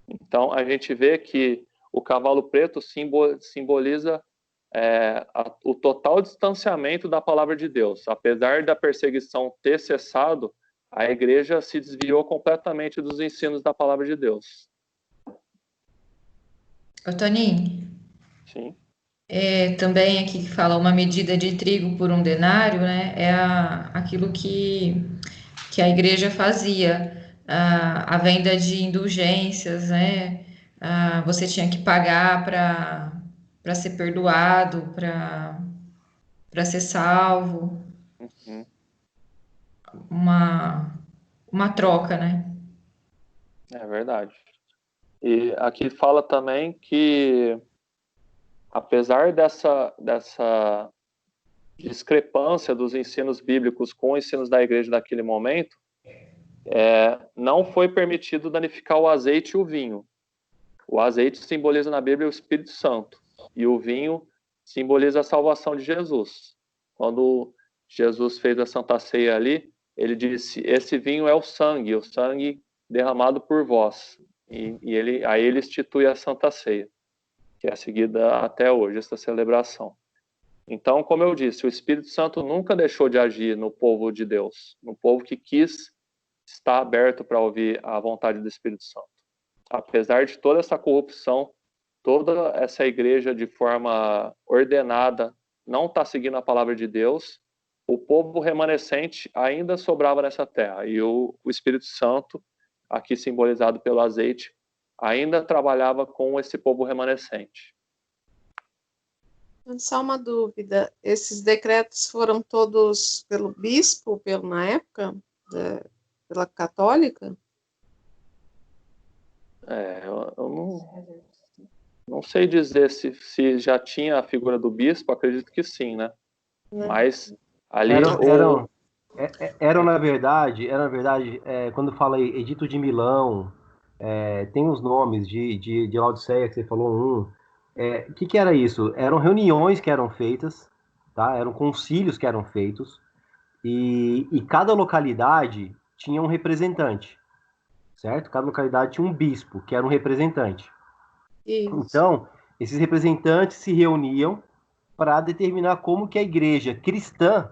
Então, a gente vê que o cavalo preto simboliza o total distanciamento da palavra de Deus. Apesar da perseguição ter cessado, a igreja se desviou completamente dos ensinos da palavra de Deus. Ô, Toninho, Sim. também aqui que fala uma medida de trigo por 1 denário, né? É aquilo que a igreja fazia, a venda de indulgências, né? Você tinha que pagar para ser perdoado, para ser salvo, Uhum. uma troca, né? É verdade. E aqui fala também que, apesar dessa discrepância dos ensinos bíblicos com os ensinos da igreja naquele momento, não foi permitido danificar o azeite e o vinho. O azeite simboliza na Bíblia o Espírito Santo, e o vinho simboliza a salvação de Jesus. Quando Jesus fez a Santa Ceia ali, ele disse: esse vinho é o sangue derramado por vós. Aí ele institui a Santa Ceia, que é seguida até hoje, essa celebração. Então, como eu disse, o Espírito Santo nunca deixou de agir no povo de Deus, no povo que quis estar aberto para ouvir a vontade do Espírito Santo. Apesar de toda essa corrupção, toda essa igreja de forma ordenada não está seguindo a palavra de Deus, o povo remanescente ainda sobrava nessa terra, e o Espírito Santo, aqui simbolizado pelo azeite, ainda trabalhava com esse povo remanescente. Só uma dúvida, esses decretos foram todos pelo bispo, na época, pela católica? Eu não sei dizer se já tinha a figura do bispo, acredito que sim, né? Mas ali... Eram na verdade, quando fala Edito de Milão, tem os nomes de Laodiceia, que você falou o que era isso? Eram reuniões que eram feitas, tá? Eram concílios que eram feitos, e cada localidade tinha um representante, certo? Cada localidade tinha um bispo, que era um representante. Isso. Então, esses representantes se reuniam para determinar como que a igreja cristã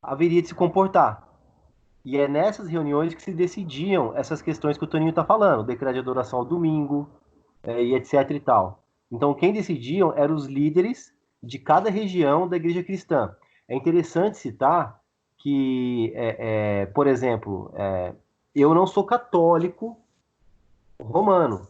haveria de se comportar. E é nessas reuniões que se decidiam essas questões que o Toninho está falando, decreto de adoração ao domingo, e etc e tal. Então, quem decidiam eram os líderes de cada região da igreja cristã. É interessante citar que, por exemplo, eu não sou católico romano,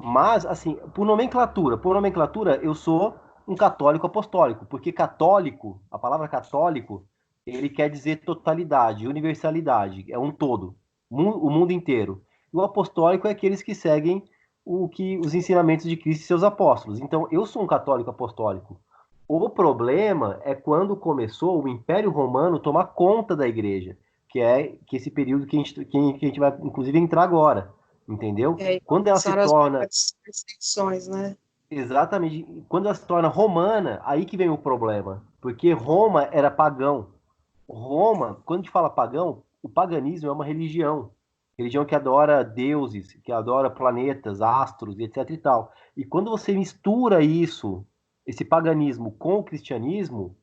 mas, assim, por nomenclatura, eu sou um católico apostólico, porque católico, a palavra católico, ele quer dizer totalidade, universalidade, é um todo, o mundo inteiro. E o apostólico é aqueles que seguem os ensinamentos de Cristo e seus apóstolos. Então, eu sou um católico apostólico. O problema é quando começou o Império Romano tomar conta da igreja, que é esse período que a gente vai, inclusive, entrar agora, entendeu? Quando ela se torna... as perseguições, né? Exatamente. Quando ela se torna romana, aí que vem o problema. Porque Roma era pagão. Roma, quando a gente fala pagão, o paganismo é uma religião. Religião que adora deuses, que adora planetas, astros, etc e tal. E quando você mistura isso, esse paganismo com o cristianismo,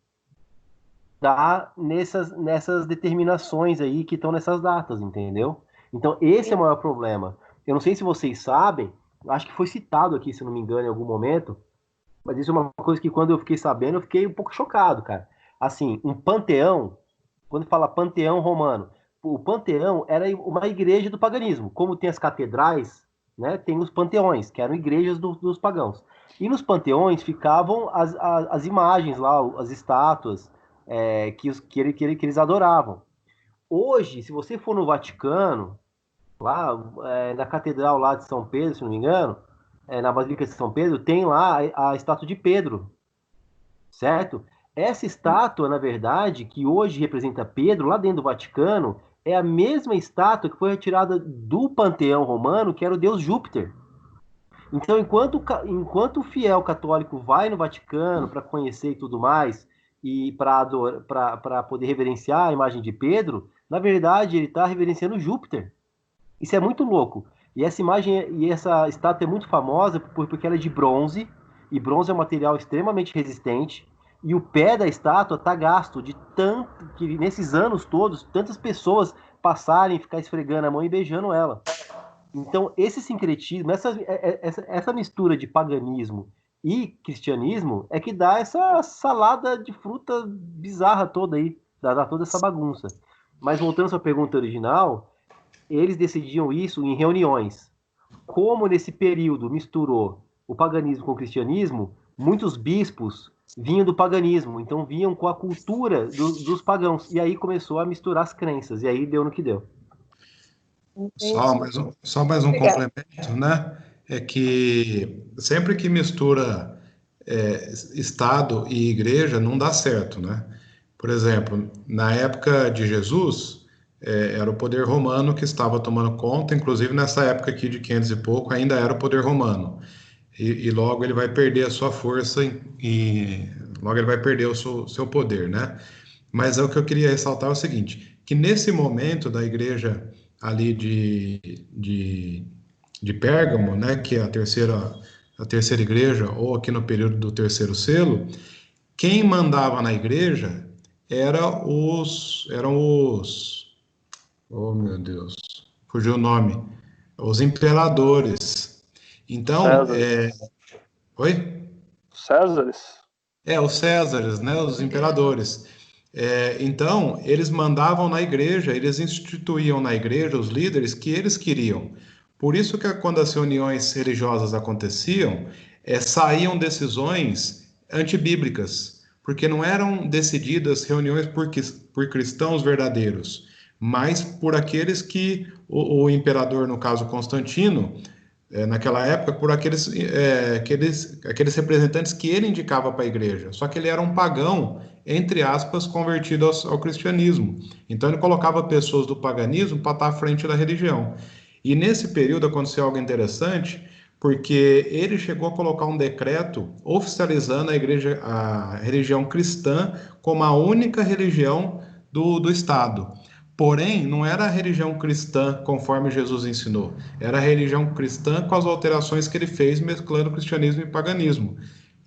dá nessas determinações aí que estão nessas datas, entendeu? Então, esse é o maior problema. Eu não sei se vocês sabem, acho que foi citado aqui, se não me engano, em algum momento, mas isso é uma coisa que quando eu fiquei sabendo, eu fiquei um pouco chocado, cara. Assim, um panteão, quando fala panteão romano, o panteão era uma igreja do paganismo. Como tem as catedrais, né, tem os panteões, que eram igrejas dos pagãos. E nos panteões ficavam as imagens lá, as estátuas que eles adoravam. Hoje, se você for no Vaticano, lá na Catedral lá de São Pedro, se não me engano, na Basílica de São Pedro, tem lá a estátua de Pedro, certo? Essa estátua, na verdade, que hoje representa Pedro, lá dentro do Vaticano, é a mesma estátua que foi retirada do panteão romano, que era o deus Júpiter. Então, enquanto o fiel católico vai no Vaticano para conhecer e tudo mais, e para poder reverenciar a imagem de Pedro, na verdade ele está reverenciando Júpiter. Isso é muito louco. E essa imagem e essa estátua é muito famosa porque ela é de bronze, e bronze é um material extremamente resistente, e o pé da estátua está gasto de tanto que nesses anos todos, tantas pessoas passarem, ficar esfregando a mão e beijando ela. Então, esse sincretismo, essa mistura de paganismo e cristianismo é que dá essa salada de fruta bizarra toda aí, dá toda essa bagunça. Mas voltando à sua pergunta original, eles decidiam isso em reuniões. Como nesse período misturou o paganismo com o cristianismo, muitos bispos vinham do paganismo, então vinham com a cultura dos pagãos. E aí começou a misturar as crenças, e aí deu no que deu. Só mais um complemento, né? É que sempre que mistura Estado e igreja, não dá certo, né? Por exemplo, na época de Jesus, era o poder romano que estava tomando conta, inclusive nessa época aqui de 500 e pouco, ainda era o poder romano. E logo ele vai perder a sua força e logo ele vai perder o seu poder, né? Mas o que eu queria ressaltar é o seguinte, que nesse momento da igreja ali de Pérgamo, né, que é a terceira igreja, ou aqui no período do terceiro selo, quem mandava na igreja eram os, oh meu Deus, fugiu o nome, os imperadores. Então, oi? Césares? Os Césares, né, os imperadores. Então, eles mandavam na igreja, eles instituíam na igreja os líderes que eles queriam. Por isso que quando as reuniões religiosas aconteciam, saíam decisões antibíblicas, porque não eram decididas reuniões por cristãos verdadeiros, mas por aqueles que o imperador, no caso Constantino, naquela época, por aqueles representantes que ele indicava para a igreja. Só que ele era um pagão, entre aspas, convertido ao cristianismo. Então ele colocava pessoas do paganismo para estar à frente da religião. E nesse período aconteceu algo interessante, porque ele chegou a colocar um decreto oficializando a religião cristã como a única religião do Estado. Porém, não era a religião cristã conforme Jesus ensinou, era a religião cristã com as alterações que ele fez, mesclando cristianismo e paganismo.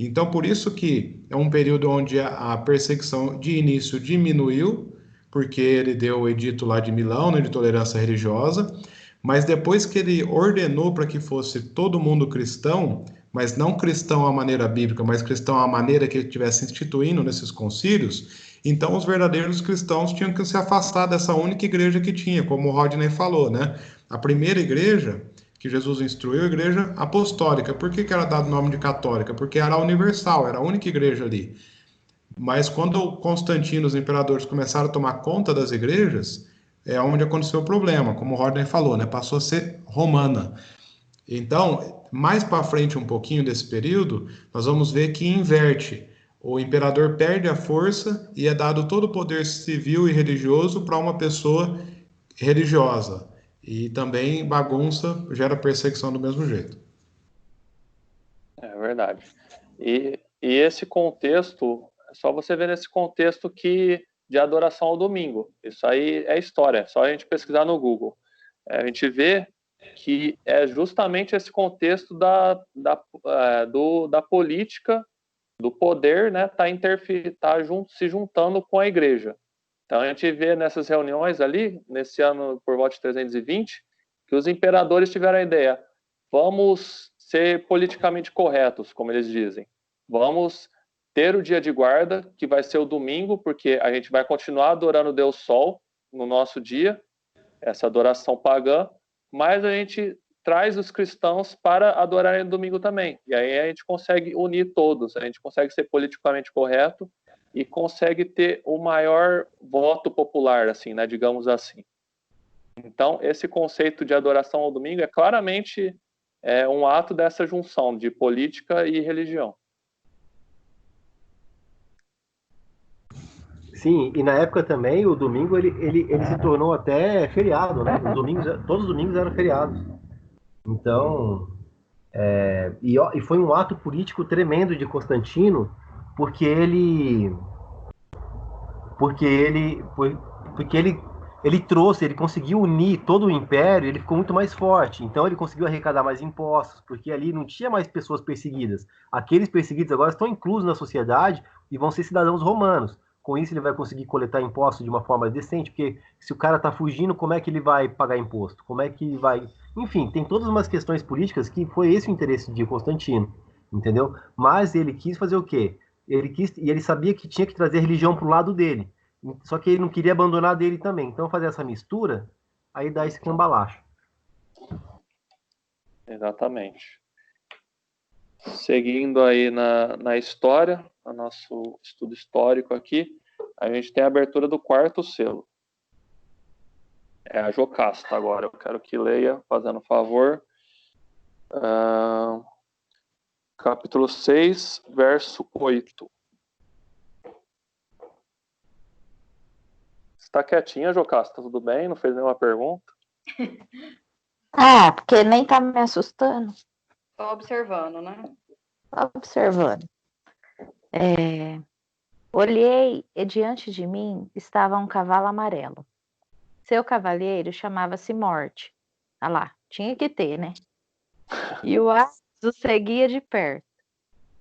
Então, por isso que é um período onde a perseguição de início diminuiu, porque ele deu o edito lá de Milão, né, de tolerância religiosa, mas depois que ele ordenou para que fosse todo mundo cristão, mas não cristão à maneira bíblica, mas cristão à maneira que ele estivesse instituindo nesses concílios, então os verdadeiros cristãos tinham que se afastar dessa única igreja que tinha, como o Rodney falou, né? A primeira igreja que Jesus instruiu, a igreja apostólica. Por que era dado o nome de católica? Porque era universal, era a única igreja ali. Mas quando Constantino, os imperadores, começaram a tomar conta das igrejas, é onde aconteceu o problema, como o Rodney falou, né? Passou a ser romana. Então, mais para frente um pouquinho desse período, nós vamos ver que inverte. O imperador perde a força e é dado todo o poder civil e religioso para uma pessoa religiosa. E também bagunça gera perseguição do mesmo jeito. É verdade. E esse contexto, é só você ver nesse contexto de adoração ao domingo. Isso aí é história, é só a gente pesquisar no Google. A gente vê que é justamente esse contexto da política, do poder, né, se juntando com a igreja. Então a gente vê nessas reuniões ali, nesse ano por volta de 320, que os imperadores tiveram a ideia: vamos ser politicamente corretos, como eles dizem. Vamos ter o dia de guarda, que vai ser o domingo, porque a gente vai continuar adorando o Deus Sol no nosso dia, essa adoração pagã, mas a gente traz os cristãos para adorarem no domingo também. E aí a gente consegue unir todos, a gente consegue ser politicamente correto e consegue ter o maior voto popular, assim, né, digamos assim. Então, esse conceito de adoração ao domingo é claramente um ato dessa junção de política e religião. Sim, e na época também o domingo ele se tornou até feriado, né? Todos os domingos eram feriados. Então, E foi um ato político tremendo de Constantino, porque ele porque ele porque ele trouxe, ele conseguiu unir todo o império, ele ficou muito mais forte. Então ele conseguiu arrecadar mais impostos, porque ali não tinha mais pessoas perseguidas. Aqueles perseguidos agora estão inclusos na sociedade e vão ser cidadãos romanos. Com isso ele vai conseguir coletar impostos de uma forma decente, porque se o cara está fugindo, como é que ele vai pagar imposto? Como é que ele vai... Enfim, tem todas umas questões políticas que foi esse o interesse de Constantino, entendeu? Mas ele quis fazer o quê? E ele sabia que tinha que trazer a religião para o lado dele. Só que ele não queria abandonar dele também. Então, fazer essa mistura, aí dá esse cambalacho. Exatamente. Seguindo aí na história, no nosso estudo histórico aqui, a gente tem a abertura do quarto selo. É a Jocasta agora. Eu quero que leia, fazendo favor. Capítulo 6, verso 8. Está quietinha, Jocasta? Tudo bem? Não fez nenhuma pergunta? Porque nem tá me assustando. Só observando, né? Observando. Olhei e diante de mim estava um cavalo amarelo. Seu cavalheiro chamava-se Morte. Ah lá, tinha que ter, né? E o aço seguia de perto.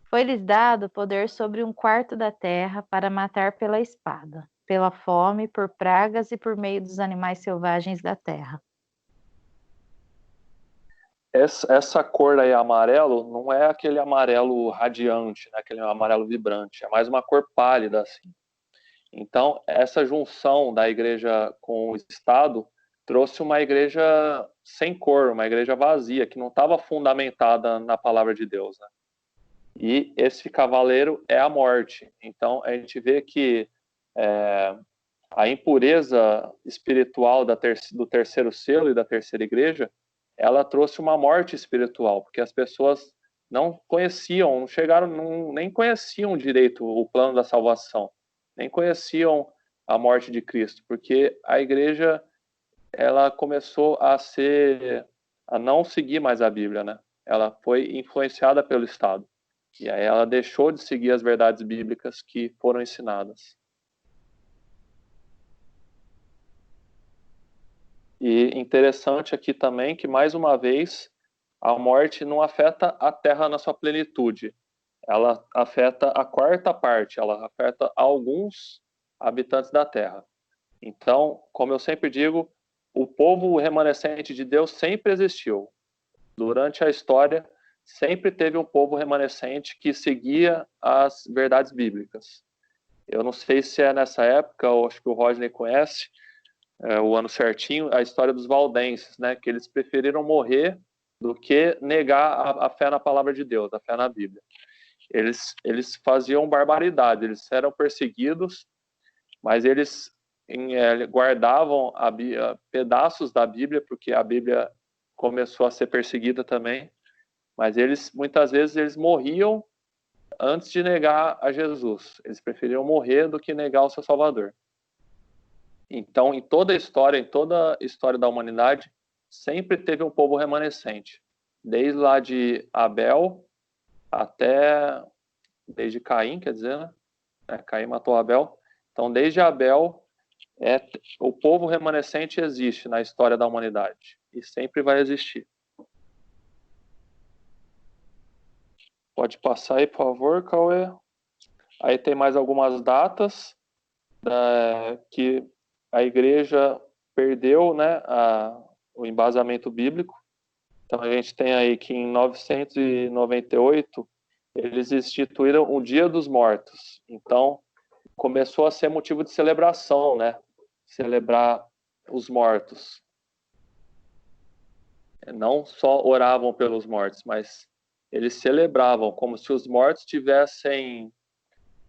Foi-lhes dado poder sobre um quarto da terra para matar pela espada, pela fome, por pragas e por meio dos animais selvagens da terra. Essa cor aí amarelo não é aquele amarelo radiante, né? Aquele amarelo vibrante, é mais uma cor pálida assim. Então, essa junção da igreja com o Estado trouxe uma igreja sem cor, uma igreja vazia, que não estava fundamentada na palavra de Deus, né? E esse cavaleiro é a morte. Então, a gente vê que a impureza espiritual do terceiro selo e da terceira igreja, ela trouxe uma morte espiritual, porque as pessoas não conheciam, nem conheciam direito o plano da salvação, nem conheciam a morte de Cristo, porque a igreja ela começou a não seguir mais a Bíblia, né? Ela foi influenciada pelo Estado. E aí ela deixou de seguir as verdades bíblicas que foram ensinadas. E interessante aqui também que, mais uma vez, a morte não afeta a terra na sua plenitude. Ela afeta a quarta parte, ela afeta alguns habitantes da terra. Então, como eu sempre digo, o povo remanescente de Deus sempre existiu. Durante a história, sempre teve um povo remanescente que seguia as verdades bíblicas. Eu não sei se é nessa época, ou acho que o Rodney conhece, o ano certinho, a história dos valdenses, né, que eles preferiram morrer do que negar a fé na palavra de Deus, a fé na Bíblia. Eles faziam barbaridade, eles eram perseguidos, mas eles guardavam pedaços da Bíblia, porque a Bíblia começou a ser perseguida também, mas muitas vezes eles morriam antes de negar a Jesus. Eles preferiam morrer do que negar o seu Salvador. Então, em toda a história da humanidade, sempre teve um povo remanescente. Desde lá de Abel desde Caim, quer dizer, né? Caim matou Abel. Então, desde Abel, o povo remanescente existe na história da humanidade. E sempre vai existir. Pode passar aí, por favor, Cauê. Aí tem mais algumas datas que a igreja perdeu, né, o embasamento bíblico. Então a gente tem aí que em 998 eles instituíram o Dia dos Mortos. Então começou a ser motivo de celebração, né? Celebrar os mortos. Não só oravam pelos mortos, mas eles celebravam como se os mortos tivessem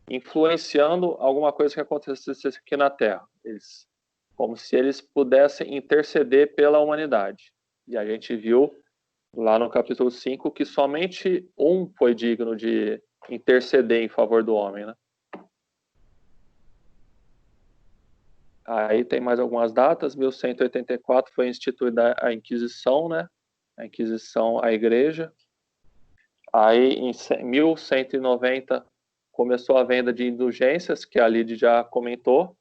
influenciando alguma coisa que acontecesse aqui na Terra. Como se eles pudessem interceder pela humanidade. E a gente viu lá no capítulo 5 que somente um foi digno de interceder em favor do homem, né? Aí tem mais algumas datas. 1184 foi instituída a Inquisição, né? A Inquisição à Igreja. Aí, em 1190, começou a venda de indulgências, que a Lide já comentou,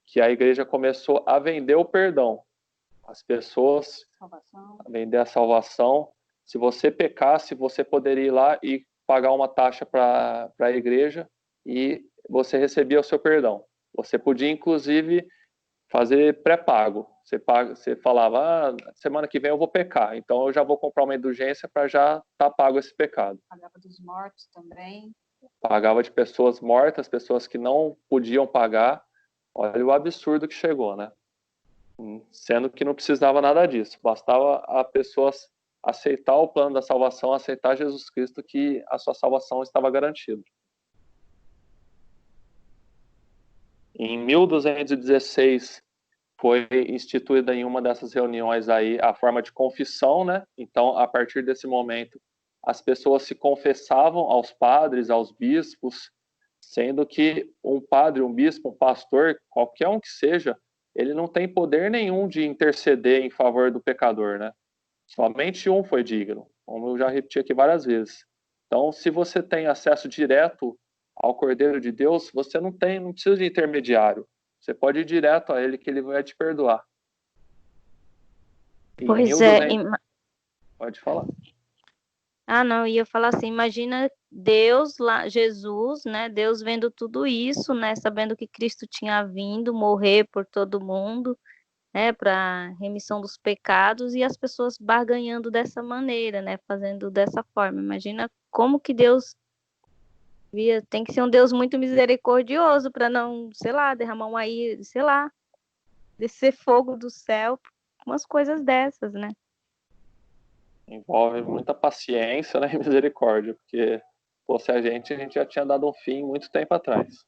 que a igreja começou a vender o perdão. As pessoas a vender a salvação. Se você pecasse, você poderia ir lá e pagar uma taxa para a igreja e você recebia o seu perdão. Você podia, inclusive, fazer pré-pago. Você falava, semana que vem eu vou pecar, então eu já vou comprar uma indulgência para já estar pago esse pecado. Pagava dos mortos também. Pagava de pessoas mortas, pessoas que não podiam pagar. Olha o absurdo que chegou, né? Sendo que não precisava nada disso. Bastava a pessoa aceitar o plano da salvação, aceitar Jesus Cristo, que a sua salvação estava garantida. Em 1216, foi instituída em uma dessas reuniões aí a forma de confissão, né? Então, a partir desse momento, as pessoas se confessavam aos padres, aos bispos, sendo que um padre, um bispo, um pastor, qualquer um que seja, ele não tem poder nenhum de interceder em favor do pecador, né? Somente um foi digno, como eu já repeti aqui várias vezes. Então, se você tem acesso direto ao Cordeiro de Deus, você não precisa de intermediário. Você pode ir direto a ele que ele vai te perdoar. Pois é. Pode falar. Ah, não, ia falar assim, imagina Deus lá, Jesus, né? Deus vendo tudo isso, né? Sabendo que Cristo tinha vindo morrer por todo mundo, né? Para remissão dos pecados e as pessoas barganhando dessa maneira, né? Fazendo dessa forma. Imagina como que Deus via. Tem que ser um Deus muito misericordioso para não, sei lá, derramar uma ira, sei lá, descer fogo do céu, umas coisas dessas, né? Envolve muita paciência, né, e misericórdia, porque se fosse a gente já tinha dado um fim muito tempo atrás.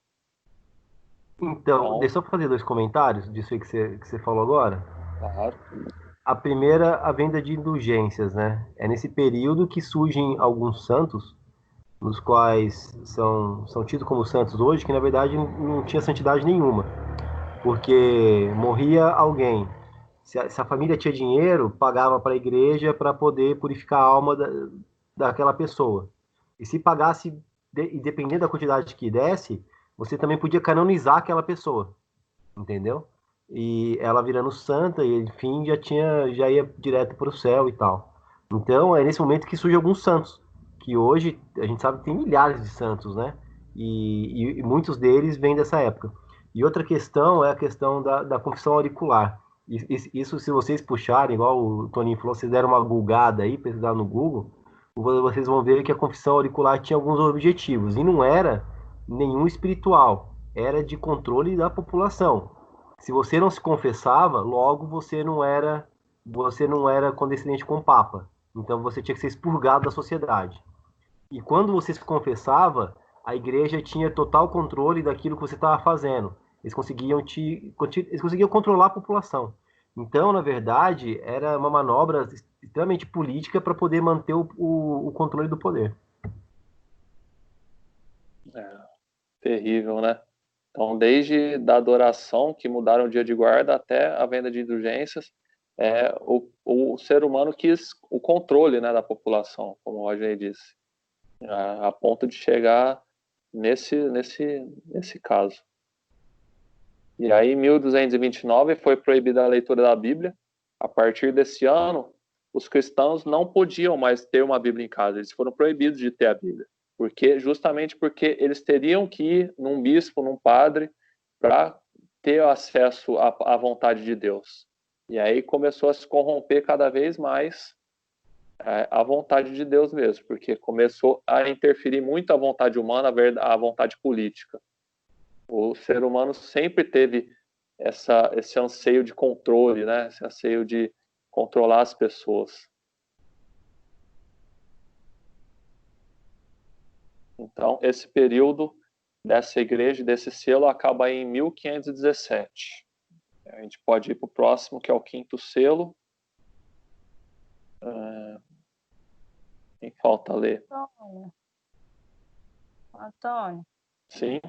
Então, deixa eu fazer 2 comentários disso aí que você falou agora. Claro. A primeira, a venda de indulgências, né? É nesse período que surgem alguns santos, nos quais são tidos como santos hoje, que na verdade não tinha santidade nenhuma. Porque morria alguém. Se a família tinha dinheiro, pagava para a igreja para poder purificar a alma daquela pessoa. E se pagasse, e dependendo da quantidade que desse, você também podia canonizar aquela pessoa, entendeu? E ela virando santa, e enfim, já ia direto para o céu e tal. Então, é nesse momento que surgem alguns santos, que hoje a gente sabe que tem milhares de santos, né? E muitos deles vêm dessa época. E outra questão é a questão da confissão auricular. Isso, se vocês puxarem, igual o Toninho falou, vocês deram uma googada aí, pesquisar no Google, vocês vão ver que a confissão auricular tinha alguns objetivos, e não era nenhum espiritual, era de controle da população. Se você não se confessava, logo você não era condescendente com o Papa. Então você tinha que ser expurgado da sociedade. E quando você se confessava, a igreja tinha total controle daquilo que você estava fazendo. Eles conseguiam controlar a população. Então, na verdade, era uma manobra extremamente política para poder manter o controle do poder. Terrível, né? Então, desde da adoração, que mudaram o dia de guarda, até a venda de indulgências, o ser humano quis o controle, né, da população, como o Roger disse, a ponto de chegar nesse caso. E aí, em 1229, foi proibida a leitura da Bíblia. A partir desse ano, os cristãos não podiam mais ter uma Bíblia em casa, eles foram proibidos de ter a Bíblia. Justamente porque eles teriam que ir num bispo, num padre, para ter acesso à vontade de Deus. E aí começou a se corromper cada vez mais a vontade de Deus mesmo, porque começou a interferir muito a vontade humana, a vontade política. O ser humano sempre teve esse anseio de controle, né? Esse anseio de controlar as pessoas. Então, esse período dessa igreja, desse selo, acaba em 1517. A gente pode ir para o próximo, que é o 5º selo. Quem falta ler? Antônio. Sim.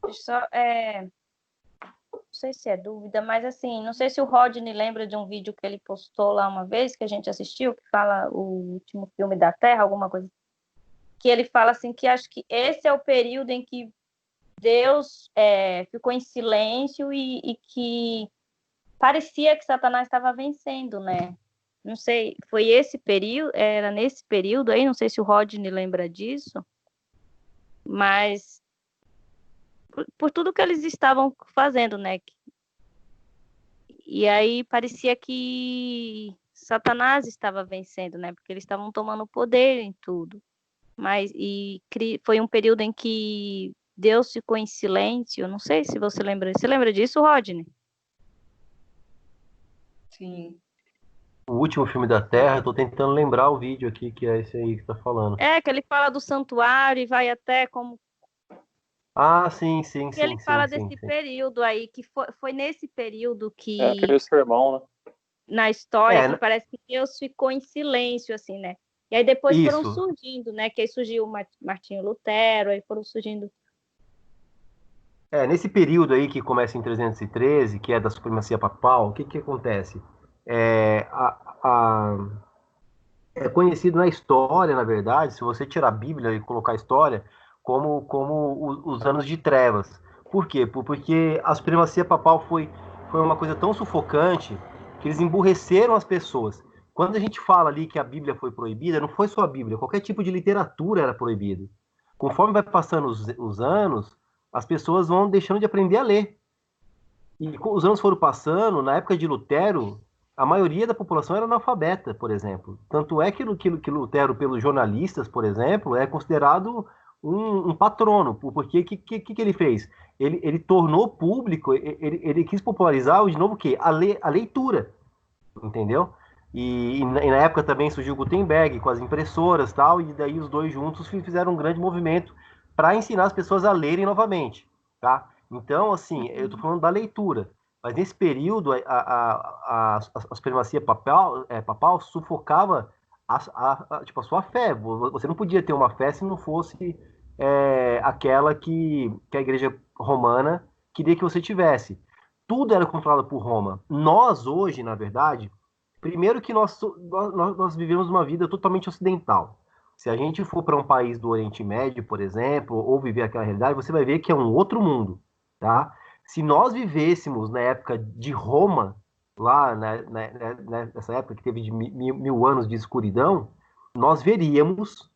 Não sei se é dúvida, mas assim, não sei se o Rodney lembra de um vídeo que ele postou lá uma vez, que a gente assistiu, que fala o último filme da Terra, alguma coisa. que ele fala assim que acho que esse é o período em que Deus ficou em silêncio e que parecia que Satanás estava vencendo, né? Não sei, foi esse período, era nesse período aí, não sei se o Rodney lembra disso, mas por tudo que eles estavam fazendo, né? E aí parecia que Satanás estava vencendo, né? Porque eles estavam tomando poder em tudo. Mas foi um período em que Deus ficou em silêncio. Não sei se você lembra. Você lembra disso, Rodney? Sim. O último filme da Terra, eu tô tentando lembrar o vídeo aqui, que é esse aí que tá falando. Que ele fala do santuário e vai até como. Ah, sim, sim, E ele sim, fala sim, sim, desse sim. período aí, que foi nesse período Aquele que, sermão, né? na história, que Né? parece que Deus ficou em silêncio, assim, né? E aí depois foram Isso. surgindo, né? Que aí surgiu o Martinho Lutero, aí foram surgindo. Nesse período aí que começa em 313, que é da supremacia papal, o que que acontece? É, é conhecido na história, na verdade, se você tirar a Bíblia e colocar a história, como os anos de trevas. Por quê? Porque a supremacia papal foi uma coisa tão sufocante que eles emburreceram as pessoas. Quando a gente fala ali que a Bíblia foi proibida, não foi só a Bíblia, qualquer tipo de literatura era proibido. Conforme vai passando os anos, as pessoas vão deixando de aprender a ler. E os anos foram passando, na época de Lutero, a maioria da população era analfabeta, por exemplo. Tanto é que Lutero, pelos jornalistas, por exemplo, é considerado um patrono, porque o que ele fez? Ele tornou público, ele quis popularizar de novo o quê? A leitura, entendeu? E na época também surgiu Gutenberg com as impressoras tal, e daí os dois juntos fizeram um grande movimento para ensinar as pessoas a lerem novamente, tá? Então, assim, eu estou falando da leitura, mas nesse período a supremacia papal sufocava tipo, a sua fé. Você não podia ter uma fé se não fosse aquela que a Igreja Romana queria que você tivesse. Tudo era controlado por Roma. Nós, hoje, na verdade, primeiro que nós vivemos uma vida totalmente ocidental. Se a gente for para um país do Oriente Médio, por exemplo, ou viver aquela realidade, você vai ver que é um outro mundo, tá? Se nós vivêssemos na época de Roma, lá nessa época que teve de mil anos de escuridão, nós veríamos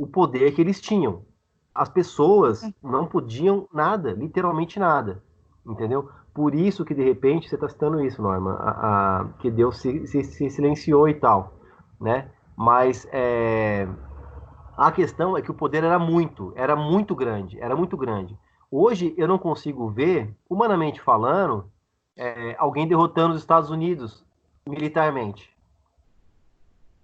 o poder que eles tinham. As pessoas não podiam nada, literalmente nada, entendeu? Por isso que, de repente, você está citando isso, Norma, que Deus se silenciou e tal, né? Mas a questão é que o poder era muito grande, era muito grande. Hoje eu não consigo ver, humanamente falando, alguém derrotando os Estados Unidos militarmente.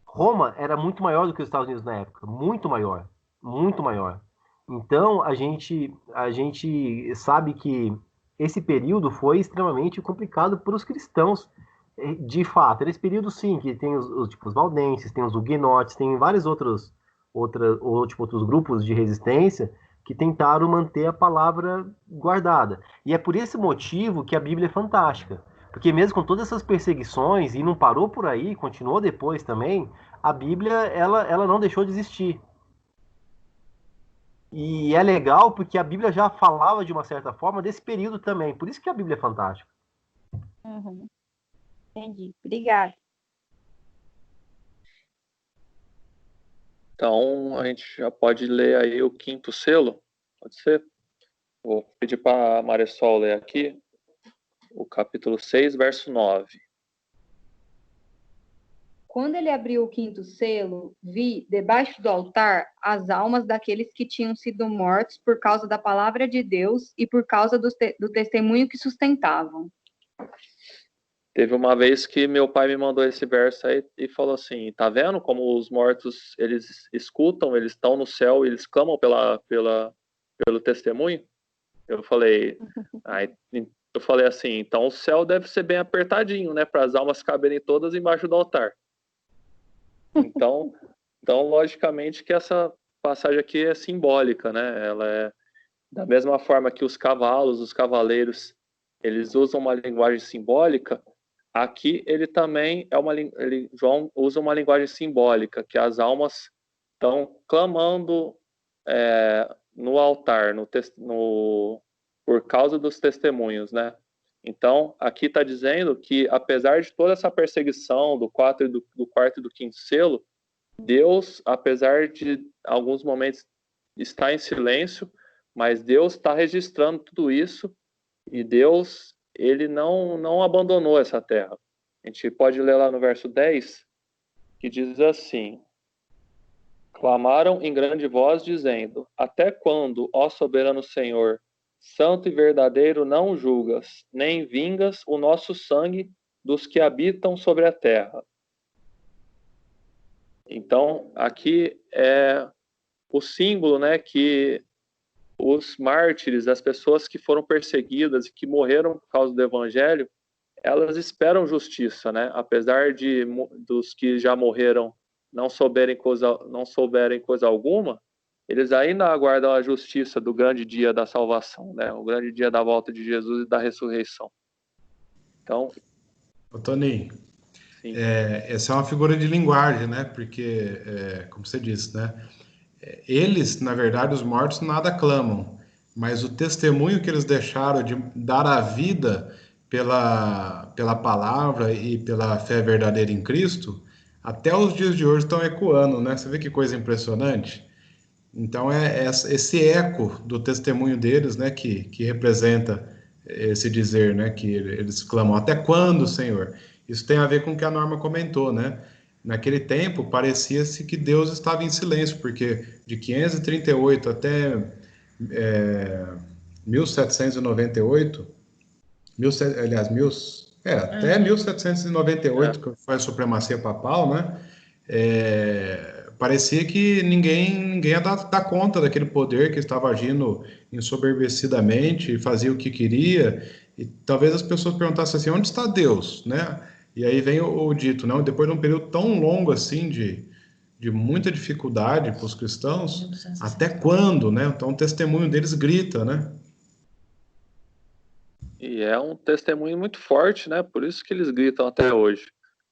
Roma era muito maior do que os Estados Unidos na época, muito maior, muito maior. Então a gente sabe que esse período foi extremamente complicado para os cristãos, de fato. Nesse período, sim, que tem os valdenses, tem os huguenotes, tem vários outros grupos de resistência que tentaram manter a palavra guardada. E é por esse motivo que a Bíblia é fantástica. Porque mesmo com todas essas perseguições, e não parou por aí, continuou depois também, a Bíblia, ela não deixou de existir. E é legal porque a Bíblia já falava de uma certa forma desse período também. Por isso que a Bíblia é fantástica. Uhum. Entendi. Obrigada. Então, a gente já pode ler aí o quinto selo, pode ser? Vou pedir para a Marisol ler aqui o capítulo 6, verso 9. Quando ele abriu o quinto selo, vi, debaixo do altar, as almas daqueles que tinham sido mortos por causa da palavra de Deus e por causa do testemunho que sustentavam. Teve uma vez que meu pai me mandou esse verso aí e falou assim, tá vendo como os mortos, eles escutam, eles estão no céu, eles clamam pelo testemunho? Eu falei assim, então o céu deve ser bem apertadinho, né, para as almas caberem todas embaixo do altar. Então, logicamente que essa passagem aqui é simbólica, né? Ela é da mesma forma que os cavalos, os cavaleiros, eles usam uma linguagem simbólica. Aqui ele também João usa uma linguagem simbólica, que as almas estão clamando no altar, por causa dos testemunhos, né? Então, aqui está dizendo que, apesar de toda essa perseguição do quarto e do quinto selo, Deus, apesar de alguns momentos estar em silêncio, mas Deus está registrando tudo isso, e Deus, ele não abandonou essa terra. A gente pode ler lá no verso 10, que diz assim: clamaram em grande voz, dizendo: até quando, ó soberano Senhor, santo e verdadeiro, não julgas, nem vingas o nosso sangue dos que habitam sobre a terra? Então, aqui é o símbolo, né, que os mártires, as pessoas que foram perseguidas e que morreram por causa do evangelho, elas esperam justiça, né? Apesar dos que já morreram não souberem coisa alguma, eles ainda aguardam a justiça do grande dia da salvação, né? O grande dia da volta de Jesus e da ressurreição. Então, Ô, Toninho, essa é uma figura de linguagem, né? Porque, como você disse, né? Eles, na verdade, os mortos nada clamam, mas o testemunho que eles deixaram de dar a vida pela palavra e pela fé verdadeira em Cristo, até os dias de hoje estão ecoando, né? Você vê que coisa impressionante? Então é esse eco do testemunho deles, né, que representa esse dizer, né, que eles clamam: até quando, Senhor? Isso tem a ver com o que a Norma comentou, né? Naquele tempo parecia-se que Deus estava em silêncio, porque de 538 até 1798, até 1798, que foi a supremacia papal, né? Parecia que ninguém ia dar conta daquele poder que estava agindo ensoberbecidamente, fazia o que queria, e talvez as pessoas perguntassem assim: onde está Deus, né? E aí vem o dito, não? Depois de um período tão longo assim de muita dificuldade para os cristãos, até quando, né? Então o testemunho deles grita, né? E é um testemunho muito forte, né? Por isso que eles gritam até hoje.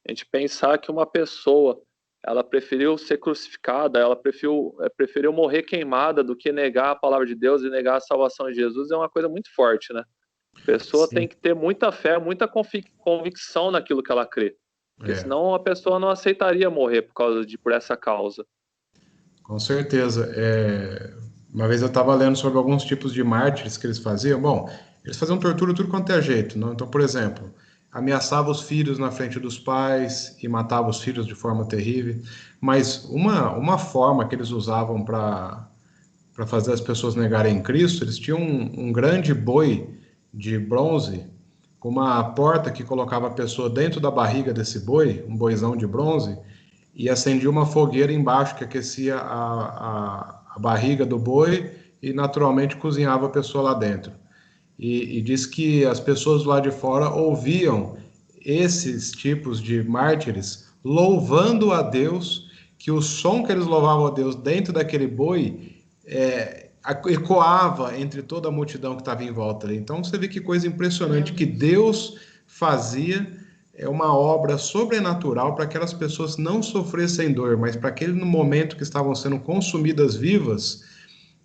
A gente pensar que uma pessoa, ela preferiu ser crucificada, ela preferiu morrer queimada do que negar a palavra de Deus e negar a salvação de Jesus, é uma coisa muito forte, né? A pessoa tem que ter muita fé, muita convicção naquilo que ela crê. Porque senão a pessoa não aceitaria morrer por essa causa. Com certeza. Uma vez eu estava lendo sobre alguns tipos de mártires que eles faziam. Bom, eles faziam tortura tudo quanto é jeito, não? Então, por exemplo, ameaçava os filhos na frente dos pais e matava os filhos de forma terrível. Mas uma forma que eles usavam para fazer as pessoas negarem Cristo, eles tinham um grande boi de bronze com uma porta que colocava a pessoa dentro da barriga desse boi, um boizão de bronze, e acendia uma fogueira embaixo que aquecia a barriga do boi e naturalmente cozinhava a pessoa lá dentro. E diz que as pessoas lá de fora ouviam esses tipos de mártires louvando a Deus, que o som que eles louvavam a Deus dentro daquele boi ecoava entre toda a multidão que estava em volta ali. Então você vê que coisa impressionante que Deus fazia. É uma obra sobrenatural para aquelas pessoas não sofressem dor, mas para aquele momento que estavam sendo consumidas vivas,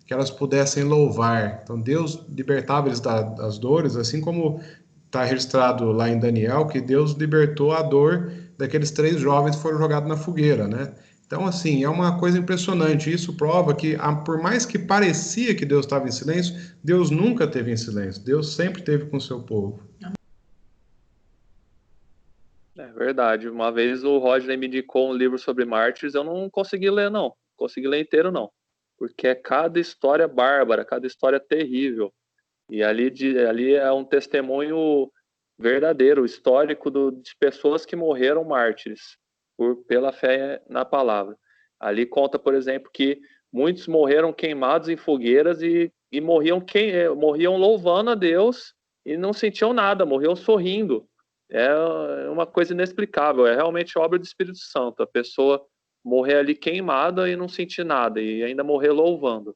que elas pudessem louvar. Então Deus libertava eles das dores, assim como está registrado lá em Daniel, que Deus libertou a dor daqueles 3 jovens que foram jogados na fogueira, né? Então, assim, é uma coisa impressionante. Isso prova que, por mais que parecia que Deus estava em silêncio, Deus nunca esteve em silêncio. Deus sempre esteve com o seu povo. É verdade. Uma vez o Rodney me indicou um livro sobre mártires, eu não consegui ler, não. Consegui ler inteiro, não. Porque é cada história bárbara, cada história terrível. E ali é um testemunho verdadeiro, histórico de pessoas que morreram mártires pela fé na palavra. Ali conta, por exemplo, que muitos morreram queimados em fogueiras e morriam louvando a Deus e não sentiam nada, morriam sorrindo. É uma coisa inexplicável, é realmente obra do Espírito Santo. A pessoa morrer ali queimada e não sentir nada, e ainda morrer louvando.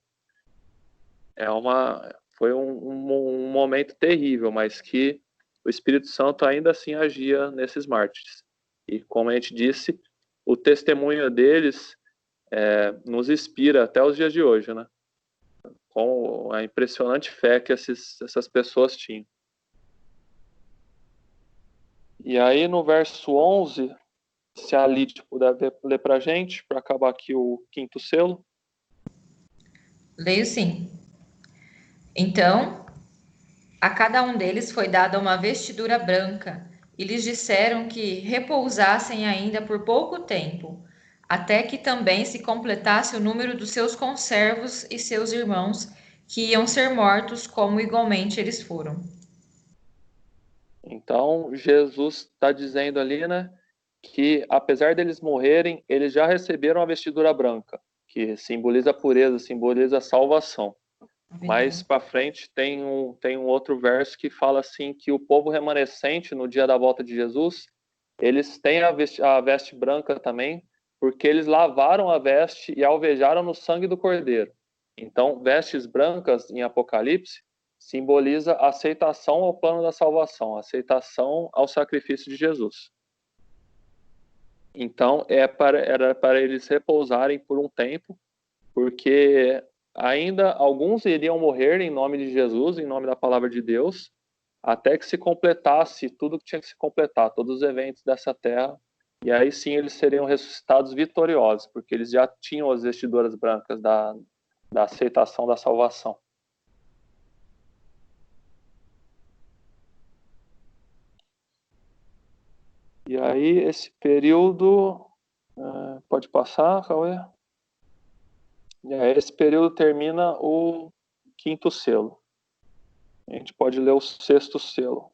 Foi um momento terrível, mas que o Espírito Santo ainda assim agia nesses mártires. E como a gente disse, o testemunho deles nos inspira até os dias de hoje, né? Com a impressionante fé que essas pessoas tinham. E aí, no verso 11, se a Lid puder ler para a gente, para acabar aqui o quinto selo. Leio sim. Então, a cada um deles foi dada uma vestidura branca, e lhes disseram que repousassem ainda por pouco tempo, até que também se completasse o número dos seus conservos e seus irmãos, que iam ser mortos, como igualmente eles foram. Então, Jesus está dizendo ali, né, que apesar deles morrerem, eles já receberam a vestidura branca, que simboliza a pureza, simboliza a salvação. Mais para frente tem um outro verso que fala assim que o povo remanescente no dia da volta de Jesus, eles têm a veste branca também, porque eles lavaram a veste e alvejaram no sangue do Cordeiro. Então, vestes brancas em Apocalipse simboliza a aceitação ao plano da salvação, a aceitação ao sacrifício de Jesus. Então, era para eles repousarem por um tempo, porque ainda alguns iriam morrer em nome de Jesus, em nome da palavra de Deus, até que se completasse tudo que tinha que se completar, todos os eventos dessa terra, e aí sim eles seriam ressuscitados vitoriosos, porque eles já tinham as vestiduras brancas da aceitação da salvação. E aí, esse período... pode passar, Cauê? Esse período termina o quinto selo. A gente pode ler o sexto selo.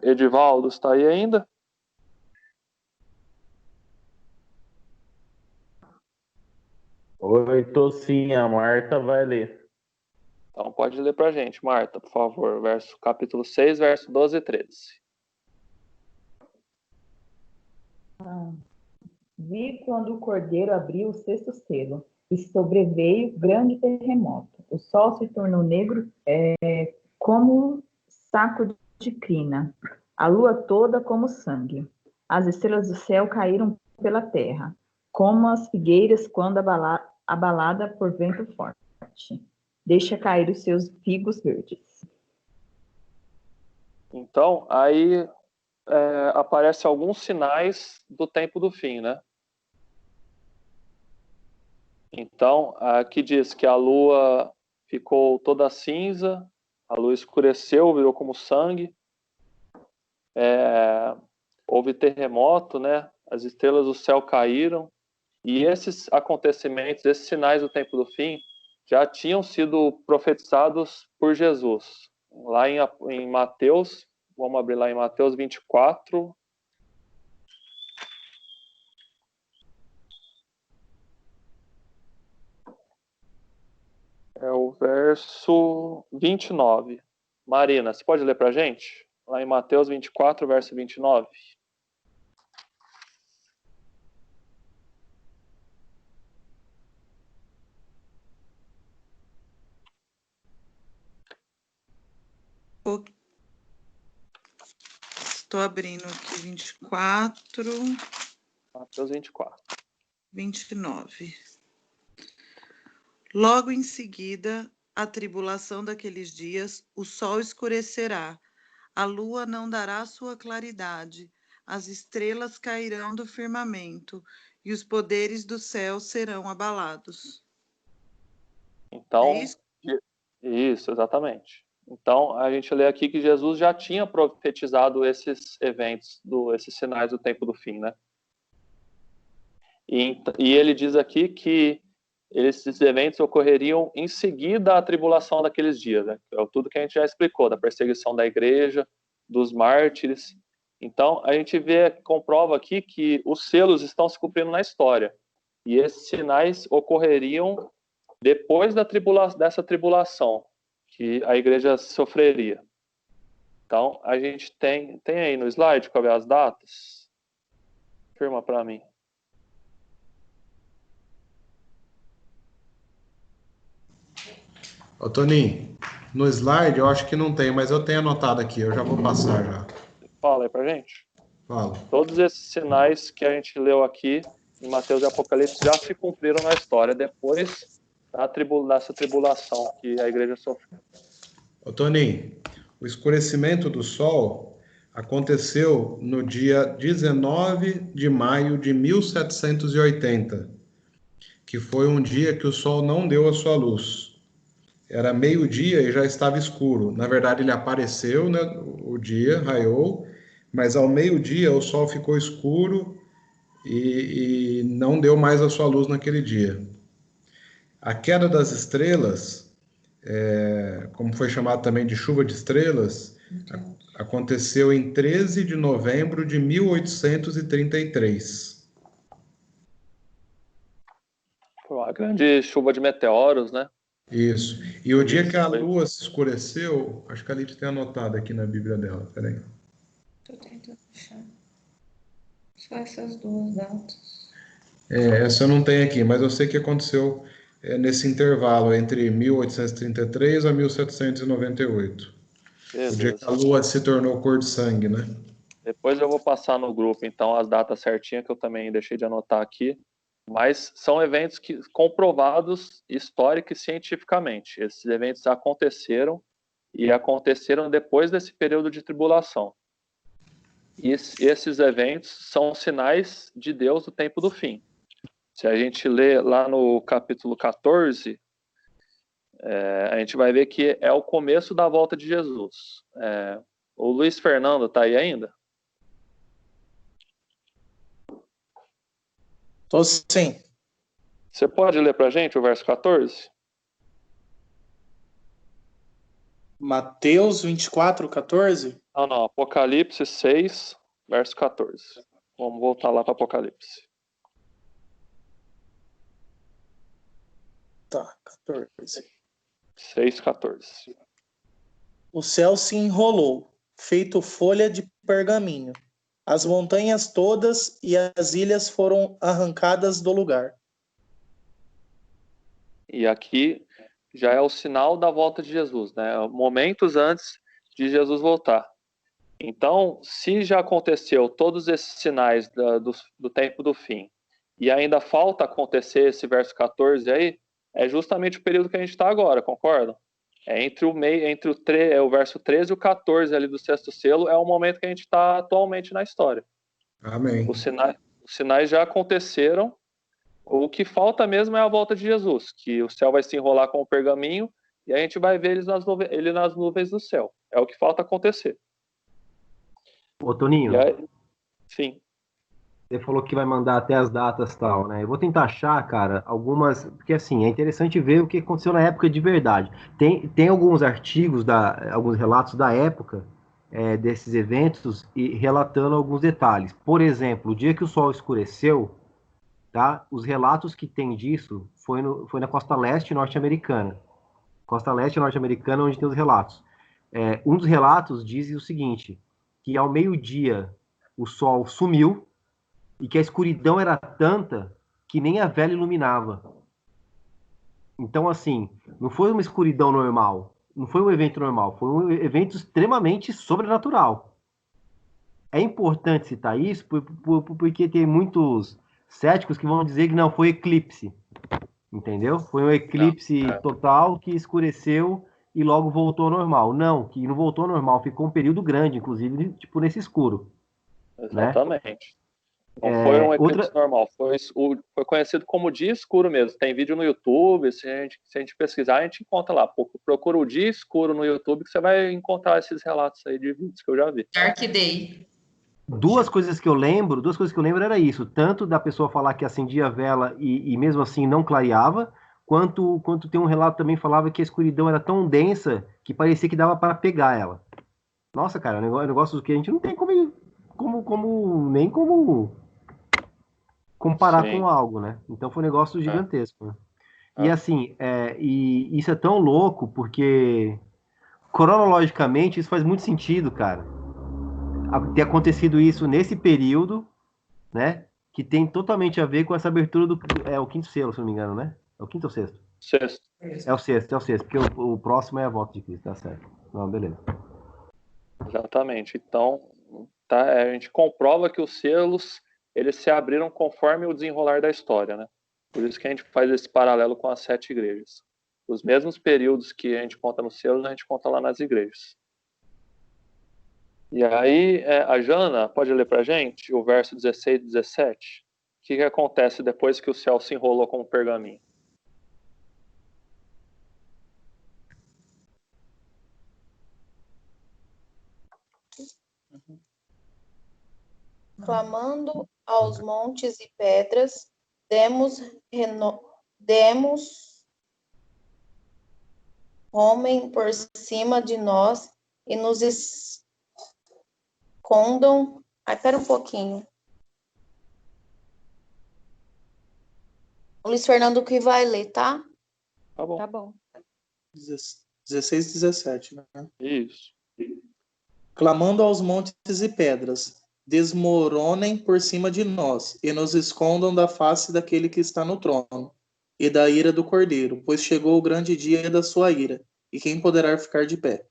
Edivaldo, está aí ainda? Oi, tô sim, a Marta vai ler. Então pode ler para a gente, Marta, por favor. Capítulo 6, verso 12 e 13. Vi quando o cordeiro abriu o sexto selo, e sobreveio grande terremoto. O sol se tornou negro como saco de crina, a lua toda como sangue. As estrelas do céu caíram pela terra, como as figueiras quando abalada por vento forte. Deixa cair os seus figos verdes. Então, aí aparecem alguns sinais do tempo do fim, né? Então, aqui diz que a lua ficou toda cinza, a lua escureceu, virou como sangue, houve terremoto, né? As estrelas do céu caíram, e esses acontecimentos, esses sinais do tempo do fim, já tinham sido profetizados por Jesus. Lá em Mateus, vamos abrir lá em Mateus 24. É o verso 29. Marina, você pode ler para a gente? Lá em Mateus 24, verso 29. Estou abrindo aqui 24. Mateus 24. 29. Logo em seguida, a tribulação daqueles dias, o sol escurecerá, a lua não dará sua claridade, as estrelas cairão do firmamento, e os poderes do céu serão abalados. Então, É isso? Isso, exatamente. Então, a gente lê aqui que Jesus já tinha profetizado esses eventos, esses sinais do tempo do fim, né? E ele diz aqui que esses eventos ocorreriam em seguida à tribulação daqueles dias, né? É tudo que a gente já explicou, da perseguição da igreja, dos mártires. Então, a gente comprova aqui que os selos estão se cumprindo na história. E esses sinais ocorreriam depois dessa tribulação que a igreja sofreria. Então, a gente tem aí no slide, qual é as datas? Firma para mim. Ô, Toninho, no slide eu acho que não tem, mas eu tenho anotado aqui, eu já vou passar já. Fala aí pra gente. Fala. Todos esses sinais que a gente leu aqui em Mateus e Apocalipse já se cumpriram na história, depois dessa tribulação que a igreja sofreu. Ô, Toninho, o escurecimento do sol aconteceu no dia 19 de maio de 1780, que foi um dia que o sol não deu a sua luz. Era meio-dia e já estava escuro. Na verdade, ele apareceu, né, o dia raiou, mas ao meio-dia o sol ficou escuro e não deu mais a sua luz naquele dia. A queda das estrelas, como foi chamado também de chuva de estrelas, aconteceu em 13 de novembro de 1833. Foi uma grande chuva de meteoros, né? Isso. E o dia que a lua se escureceu, acho que a Lid tem anotado aqui na Bíblia dela, peraí. Tô tentando achar. Só essas duas datas. Essa eu não tenho aqui, mas eu sei que aconteceu nesse intervalo entre 1833 a 1798. Beleza. O dia que a lua se tornou cor de sangue, né? Depois eu vou passar no grupo, então, as datas certinhas, que eu também deixei de anotar aqui. Mas são eventos comprovados histórica e cientificamente. Esses eventos aconteceram e aconteceram depois desse período de tribulação. E esses eventos são sinais de Deus do tempo do fim. Se a gente lê lá no capítulo 14, a gente vai ver que é o começo da volta de Jesus. O Luiz Fernando está aí ainda? Tô sim. Você pode ler para a gente o verso 14? Mateus 24, 14? Não. Apocalipse 6, verso 14. Vamos voltar lá para Apocalipse. Tá, 14. 6, 14. O céu se enrolou, feito folha de pergaminho. As montanhas todas e as ilhas foram arrancadas do lugar. E aqui já é o sinal da volta de Jesus, né? Momentos antes de Jesus voltar. Então, se já aconteceu todos esses sinais do tempo do fim, e ainda falta acontecer esse verso 14 aí, é justamente o período que a gente está agora, concordam? Entre o verso 13 e o 14 ali do sexto selo, é o momento que a gente está atualmente na história. Amém. Os sinais já aconteceram. O que falta mesmo é a volta de Jesus, que o céu vai se enrolar com o pergaminho e a gente vai ver ele nas nuvens do céu. É o que falta acontecer. Ô, Toninho, sim. Você falou que vai mandar até as datas e tal, né? Eu vou tentar achar, cara, algumas... Porque, assim, é interessante ver o que aconteceu na época de verdade. Tem alguns artigos, alguns relatos da época desses eventos e relatando alguns detalhes. Por exemplo, o dia que o sol escureceu, tá? Os relatos que tem disso foi na costa leste norte-americana. Costa leste norte-americana, onde tem os relatos. Um dos relatos diz o seguinte, que ao meio-dia o sol sumiu e que a escuridão era tanta que nem a vela iluminava. Então, assim, não foi uma escuridão normal, não foi um evento normal, foi um evento extremamente sobrenatural. É importante citar isso porque tem muitos céticos que vão dizer que não, foi eclipse, entendeu? Foi um eclipse total que escureceu e logo voltou ao normal. Não, que não voltou ao normal, ficou um período grande, inclusive, tipo, nesse escuro. Exatamente. Né? Não foi um eclipse normal, foi conhecido como dia escuro mesmo. Tem vídeo no YouTube, se a gente pesquisar, a gente encontra lá. Procura o dia escuro no YouTube que você vai encontrar esses relatos aí de vídeos que eu já vi. Dark Day. Duas coisas que eu lembro era isso, tanto da pessoa falar que acendia a vela e mesmo assim não clareava, quanto tem um relato também que falava que a escuridão era tão densa que parecia que dava para pegar ela. Nossa, cara, é um negócio que a gente não tem nem como comparar Sim. com algo, né? Então foi um negócio gigantesco. Né? E assim, e isso é tão louco porque cronologicamente isso faz muito sentido, cara. Ter acontecido isso nesse período, né? Que tem totalmente a ver com essa abertura o quinto selo, se não me engano, né? É o quinto ou sexto? Sexto. É o sexto, porque o próximo é a volta de Cristo, tá certo. Não, beleza. Exatamente. Então, tá? A gente comprova que os selos, eles se abriram conforme o desenrolar da história, né? Por isso que a gente faz esse paralelo com as 7 igrejas. Os mesmos períodos que a gente conta nos selos, a gente conta lá nas igrejas. E aí, a Jana, pode ler para a gente o verso 16 e 17? O que acontece depois que o céu se enrolou com o pergaminho? Clamando aos montes e pedras, demos homem por cima de nós e nos escondam. Ai, pera um pouquinho. O Luiz Fernando que vai ler, tá? Tá bom. Tá bom. 16 e 17, né? Isso. Clamando aos montes e pedras, desmoronem por cima de nós e nos escondam da face daquele que está no trono e da ira do Cordeiro, pois chegou o grande dia da sua ira, e quem poderá ficar de pé?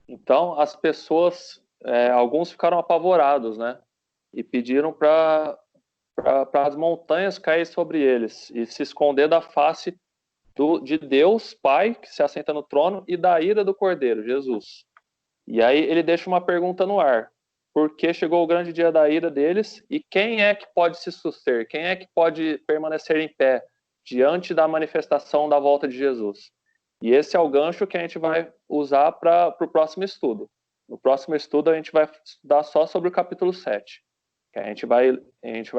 Então, as pessoas, alguns ficaram apavorados, né? E pediram para as montanhas cair sobre eles e se esconder da face de Deus, Pai, que se assenta no trono, e da ira do Cordeiro, Jesus. E aí ele deixa uma pergunta no ar. Por que chegou o grande dia da ira deles? E quem é que pode se suster? Quem é que pode permanecer em pé diante da manifestação da volta de Jesus? E esse é o gancho que a gente vai usar para o próximo estudo. No próximo estudo a gente vai estudar só sobre o capítulo 7. Que a gente vai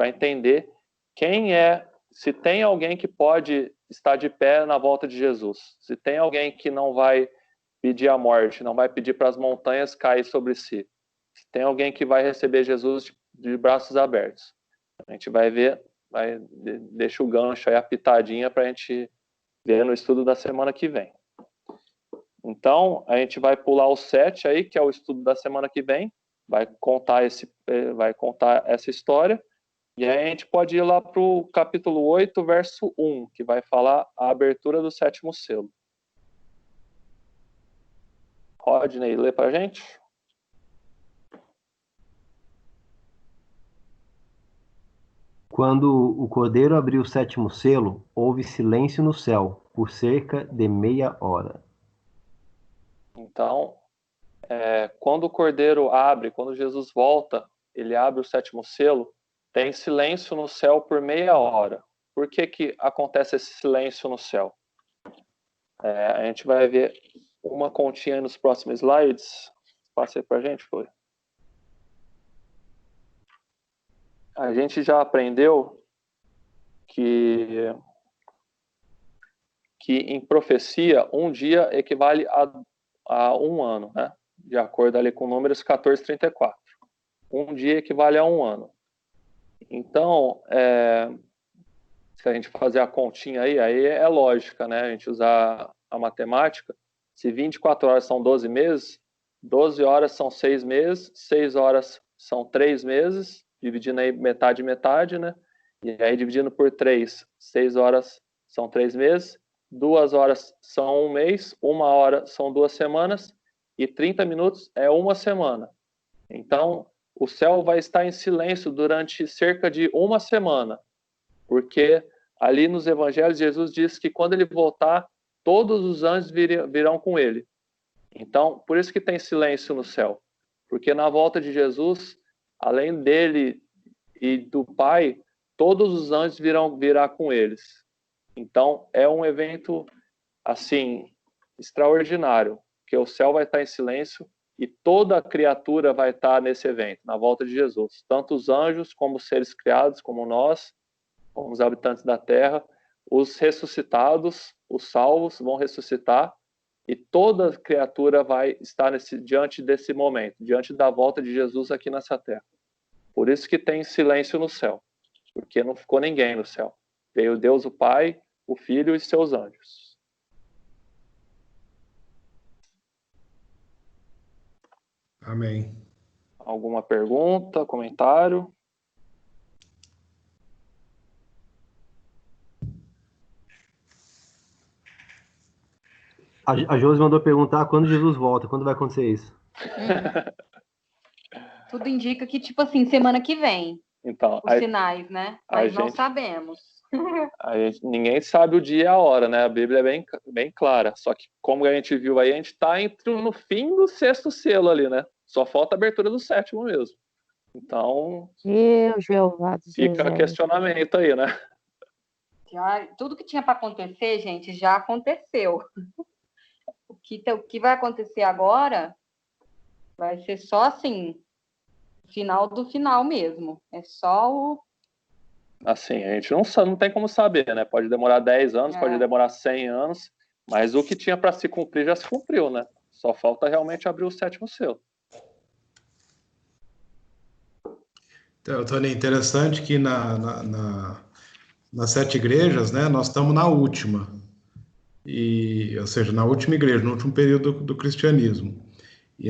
entender quem é, se tem alguém que pode estar de pé na volta de Jesus. Se tem alguém que não vai pedir a morte, não vai pedir para as montanhas cair sobre si. Se tem alguém que vai receber Jesus de braços abertos. A gente vai ver, deixa o gancho aí, a pitadinha, para a gente ver no estudo da semana que vem. Então, a gente vai pular o 7 aí, que é o estudo da semana que vem, vai contar essa história, e aí a gente pode ir lá para o capítulo 8, verso 1, que vai falar a abertura do 7º selo. Rodney, lê para a gente. Quando o cordeiro abriu o 7º selo, houve silêncio no céu, por cerca de meia hora. Então, quando o cordeiro abre, quando Jesus volta, ele abre o 7º selo, tem silêncio no céu por meia hora. Por que acontece esse silêncio no céu? A gente vai ver uma continha nos próximos slides. Passa aí pra gente, foi. A gente já aprendeu que em profecia, um dia equivale a um ano, né? De acordo ali com Números 14:34. Um dia equivale a um ano. Então, se a gente fazer a continha aí é lógica, né? A gente usar a matemática. Se 24 horas são 12 meses, 12 horas são 6 meses, 6 horas são 3 meses, dividindo aí metade, né? E aí dividindo por 3, 6 horas são 3 meses, 2 horas são 1 mês, 1 hora são 2 semanas e 30 minutos é 1 semana. Então, o céu vai estar em silêncio durante cerca de 1 semana, porque ali nos evangelhos Jesus diz que quando ele voltar, todos os anjos virão com ele. Então, por isso que tem silêncio no céu, porque na volta de Jesus, além dele e do Pai, todos os anjos virá com eles. Então, é um evento, assim, extraordinário, que o céu vai estar em silêncio e toda a criatura vai estar nesse evento, na volta de Jesus. Tanto os anjos, como os seres criados, como nós, como os habitantes da terra, os ressuscitados, os salvos vão ressuscitar e toda criatura vai estar diante desse momento, diante da volta de Jesus aqui nessa terra. Por isso que tem silêncio no céu, porque não ficou ninguém no céu. Veio Deus o Pai, o Filho e seus anjos. Amém. Alguma pergunta, comentário? A Josi mandou perguntar quando Jesus volta, quando vai acontecer isso? tudo indica que, tipo assim, semana que vem, Então, os sinais, né? Mas não sabemos. Ninguém sabe o dia e a hora, né? A Bíblia é bem clara. Só que, como a gente viu aí, a gente está no fim do 6º selo ali, né? Só falta a abertura do 7º mesmo. Então, Jeová dos fica exércitos. questionamento aí, né? Tudo que tinha para acontecer, gente, já aconteceu. O que vai acontecer agora vai ser só assim, final do final mesmo. É só o... Assim, a gente não tem como saber, né? Pode demorar 10 anos, pode demorar 100 anos, mas o que tinha para se cumprir já se cumpriu, né? Só falta realmente abrir o 7º selo. Então, Tony, interessante que nas 7 igrejas, né, nós estamos na última. Ou seja, na última igreja, no último período do cristianismo. E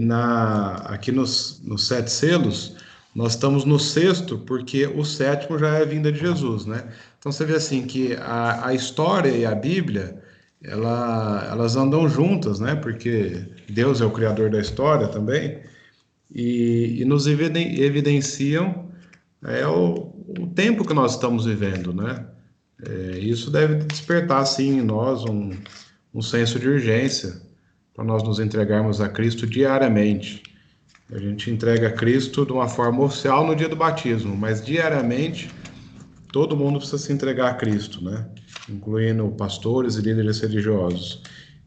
aqui nos 7 selos, nós estamos no 6º, porque o 7º já é a vinda de Jesus, né? Então você vê assim que a história e a Bíblia, elas andam juntas, né? Porque Deus é o criador da história também, e nos evidenciam o tempo que nós estamos vivendo, né? Isso deve despertar, sim, em nós um senso de urgência para nós nos entregarmos a Cristo diariamente. A gente entrega a Cristo de uma forma oficial no dia do batismo, mas diariamente todo mundo precisa se entregar a Cristo, né? Incluindo pastores e líderes religiosos.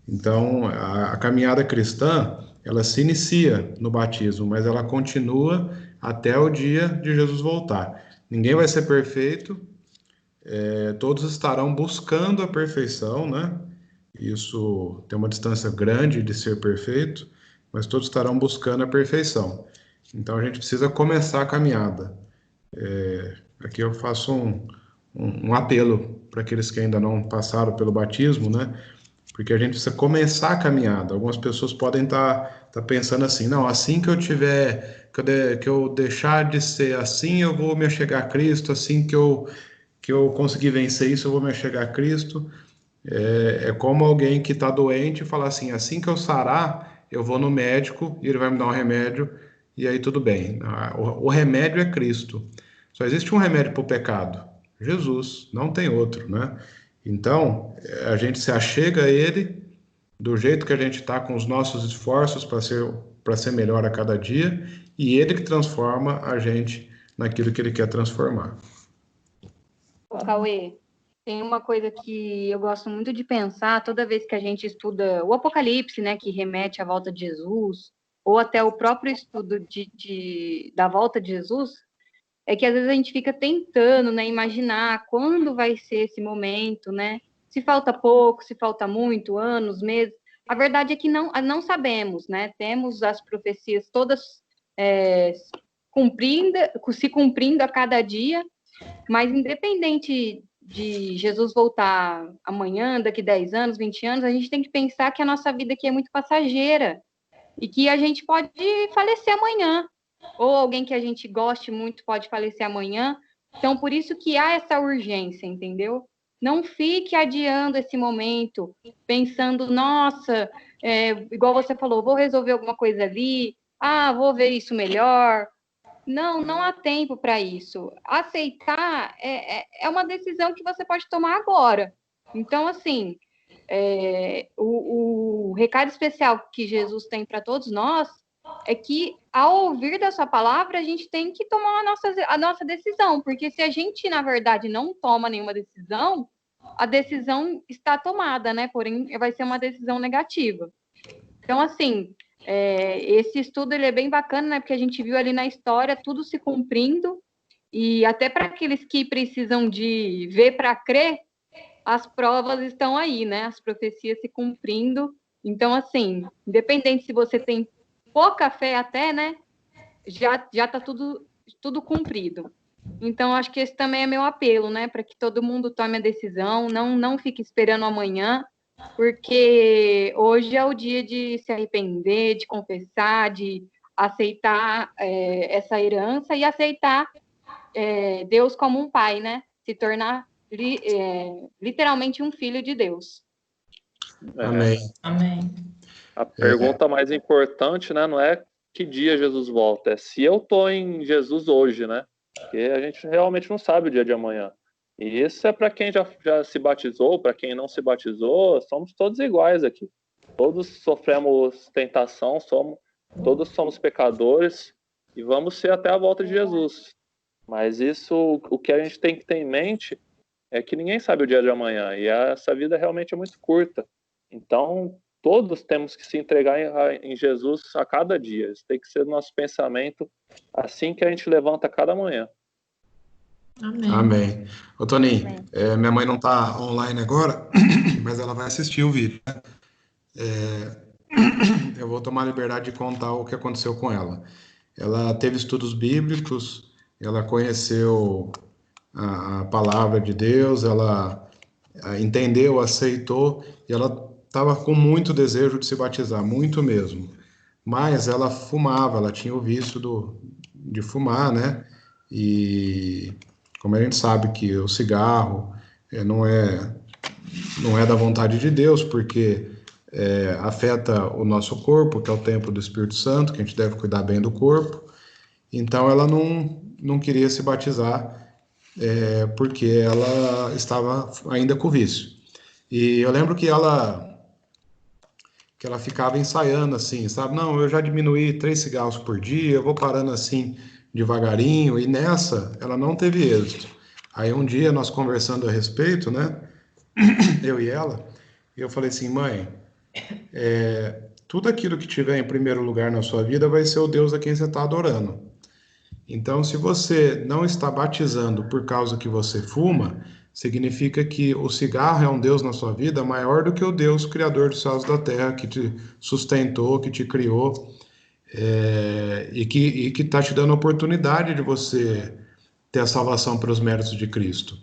Então, a caminhada cristã, ela se inicia no batismo, mas ela continua até o dia de Jesus voltar. Ninguém vai ser perfeito, todos estarão buscando a perfeição, né? Isso tem uma distância grande de ser perfeito, mas todos estarão buscando a perfeição. Então a gente precisa começar a caminhada. Aqui eu faço um apelo para aqueles que ainda não passaram pelo batismo, né? Porque a gente precisa começar a caminhada. Algumas pessoas podem estar pensando assim, não, assim que eu tiver, que eu deixar de ser assim, eu vou me achegar a Cristo, assim que eu conseguir vencer isso, eu vou me achegar a Cristo. É como alguém que está doente e falar assim que eu sarar, eu vou no médico e ele vai me dar um remédio e aí tudo bem. O remédio é Cristo. Só existe um remédio para o pecado, Jesus, não tem outro, né? Então, a gente se achega a Ele do jeito que a gente está, com os nossos esforços para ser melhor a cada dia, e Ele que transforma a gente naquilo que Ele quer transformar. Ô, Cauê, tem uma coisa que eu gosto muito de pensar toda vez que a gente estuda o Apocalipse, né, que remete à volta de Jesus, ou até o próprio estudo da volta de Jesus, é que às vezes a gente fica tentando, né, imaginar quando vai ser esse momento, né? Se falta pouco, se falta muito, anos, meses. A verdade é que não sabemos, né? Temos as profecias todas se cumprindo a cada dia, mas independente de Jesus voltar amanhã, daqui 10 anos, 20 anos, a gente tem que pensar que a nossa vida aqui é muito passageira e que a gente pode falecer amanhã, ou alguém que a gente goste muito pode falecer amanhã. Então, por isso que há essa urgência, entendeu? Não fique adiando esse momento, pensando, nossa, igual você falou, vou resolver alguma coisa ali, vou ver isso melhor. Não há tempo para isso. Aceitar é uma decisão que você pode tomar agora. Então, assim, o recado especial que Jesus tem para todos nós é que, ao ouvir da sua palavra, a gente tem que tomar a nossa decisão, porque se a gente, na verdade, não toma nenhuma decisão, a decisão está tomada, né? Porém, vai ser uma decisão negativa. Então, assim, esse estudo ele é bem bacana, né? Porque a gente viu ali na história tudo se cumprindo, e até para aqueles que precisam de ver para crer, as provas estão aí, né? As profecias se cumprindo. Então, assim, independente se você tem pouca fé até, né? Já está tudo cumprido. Então, acho que esse também é meu apelo, né? Para que todo mundo tome a decisão, não fique esperando amanhã, porque hoje é o dia de se arrepender, de confessar, de aceitar essa herança e aceitar Deus como um pai, né? Se tornar literalmente um filho de Deus. Amém. Amém. A pergunta mais importante, né, não é que dia Jesus volta, é se eu tô em Jesus hoje, né? Porque a gente realmente não sabe o dia de amanhã. E isso é para quem já se batizou, para quem não se batizou, somos todos iguais aqui. Todos sofremos tentação, todos somos pecadores e vamos ser até a volta de Jesus. Mas isso, o que a gente tem que ter em mente é que ninguém sabe o dia de amanhã e essa vida realmente é muito curta. Então, todos temos que se entregar em Jesus a cada dia. Isso tem que ser o nosso pensamento assim que a gente levanta cada manhã. Amém. Amém. Ô, Toninho, Amém. minha mãe não está online agora, mas ela vai assistir o vídeo, né? Eu vou tomar a liberdade de contar o que aconteceu com ela. Ela teve estudos bíblicos, ela conheceu a palavra de Deus, ela entendeu, aceitou, e ela estava com muito desejo de se batizar, muito mesmo. Mas ela fumava, ela tinha o vício de fumar, né? E como a gente sabe que o cigarro não é da vontade de Deus, porque afeta o nosso corpo, que é o templo do Espírito Santo, que a gente deve cuidar bem do corpo. Então ela não queria se batizar, porque ela estava ainda com vício. E eu lembro que ela ficava ensaiando assim, sabe? Não, eu já diminuí 3 cigarros por dia, eu vou parando assim devagarinho, e nessa ela não teve êxito. Aí um dia nós conversando a respeito, né? Eu e ela, eu falei assim, mãe, tudo aquilo que tiver em primeiro lugar na sua vida vai ser o Deus a quem você está adorando. Então, se você não está batizando por causa que você fuma, significa que o cigarro é um Deus na sua vida maior do que o Deus criador dos céus e da terra, que te sustentou, que te criou, e que está te dando a oportunidade de você ter a salvação pelos méritos de Cristo.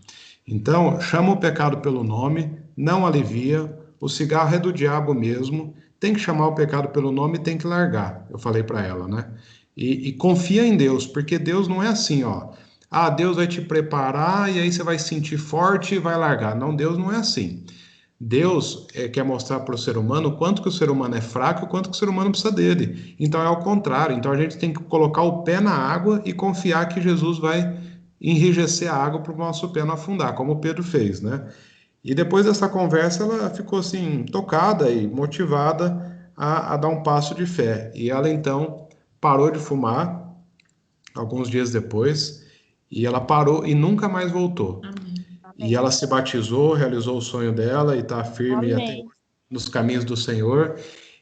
Então, chama o pecado pelo nome, não alivia, o cigarro é do diabo mesmo, tem que chamar o pecado pelo nome e tem que largar, eu falei para ela, né? E confia em Deus, porque Deus não é assim, ó. Ah, Deus vai te preparar e aí você vai se sentir forte e vai largar. Não, Deus não é assim. Deus quer mostrar para o ser humano o quanto que o ser humano é fraco e o quanto que o ser humano precisa dele. Então é ao contrário. Então a gente tem que colocar o pé na água e confiar que Jesus vai enrijecer a água para o nosso pé não afundar, como o Pedro fez, né? E depois dessa conversa ela ficou assim tocada e motivada a dar um passo de fé. E ela então parou de fumar alguns dias depois e ela parou e nunca mais voltou. E ela se batizou, realizou o sonho dela e está firme até Amém. nos caminhos do Senhor.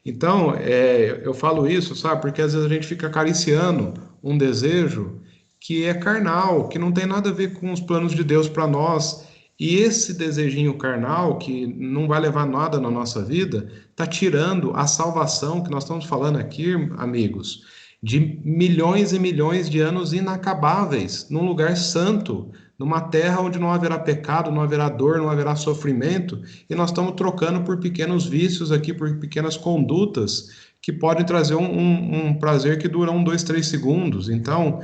Então, eu falo isso, sabe? Porque às vezes a gente fica acariciando um desejo que é carnal, que não tem nada a ver com os planos de Deus para nós. E esse desejinho carnal, que não vai levar nada na nossa vida, está tirando a salvação que nós estamos falando aqui, amigos, de milhões e milhões de anos inacabáveis, num lugar santo, numa terra onde não haverá pecado, não haverá dor, não haverá sofrimento, e nós estamos trocando por pequenos vícios aqui, por pequenas condutas que podem trazer um prazer que dura 1, 2, 3 segundos. Então,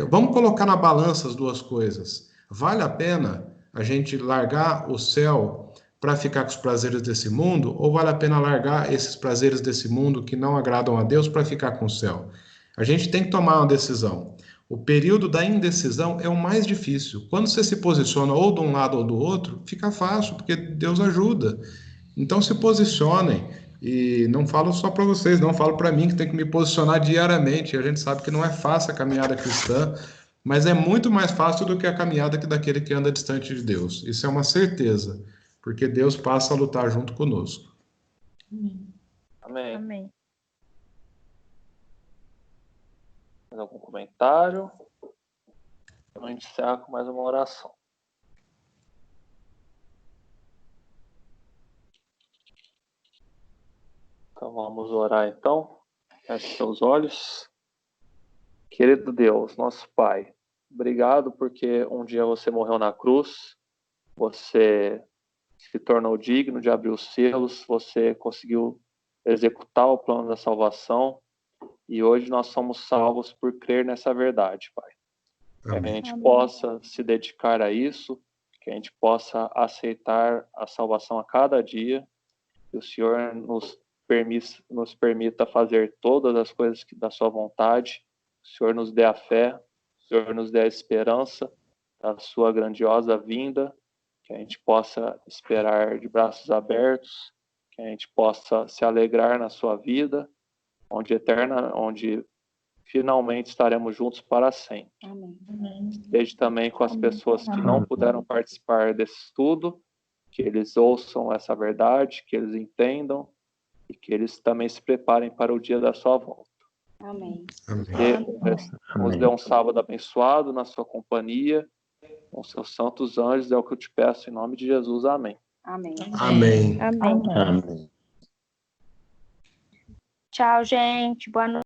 vamos colocar na balança as duas coisas. Vale a pena a gente largar o céu para ficar com os prazeres desse mundo, ou vale a pena largar esses prazeres desse mundo que não agradam a Deus para ficar com o céu? A gente tem que tomar uma decisão. O período da indecisão é o mais difícil. Quando você se posiciona ou de um lado ou do outro, fica fácil, porque Deus ajuda. Então se posicionem. E não falo só para vocês, não falo para mim que tem que me posicionar diariamente. A gente sabe que não é fácil a caminhada cristã, mas é muito mais fácil do que a caminhada daquele que anda distante de Deus. Isso é uma certeza, porque Deus passa a lutar junto conosco. Amém. Amém. Mais algum comentário? Vamos encerrar com mais uma oração. Então vamos orar então. Feche seus olhos. Querido Deus, nosso Pai, obrigado porque um dia você morreu na cruz, você se tornou digno de abrir os selos, você conseguiu executar o plano da salvação e hoje nós somos salvos por crer nessa verdade, Pai. Que a gente possa se dedicar a isso, que a gente possa aceitar a salvação a cada dia, que o Senhor nos nos permita fazer todas as coisas da sua vontade. O Senhor nos dê a fé, o Senhor nos dê a esperança da sua grandiosa vinda, que a gente possa esperar de braços abertos, que a gente possa se alegrar na sua vida, onde finalmente estaremos juntos para sempre. Amém. Esteja também com as pessoas que não puderam participar desse estudo, que eles ouçam essa verdade, que eles entendam e que eles também se preparem para o dia da sua volta. Amém. Que nos dê um sábado abençoado na sua companhia, com seus santos anjos, é o que eu te peço em nome de Jesus. Amém. Amém. Amém. Amém. Amém. Tchau, gente. Boa noite.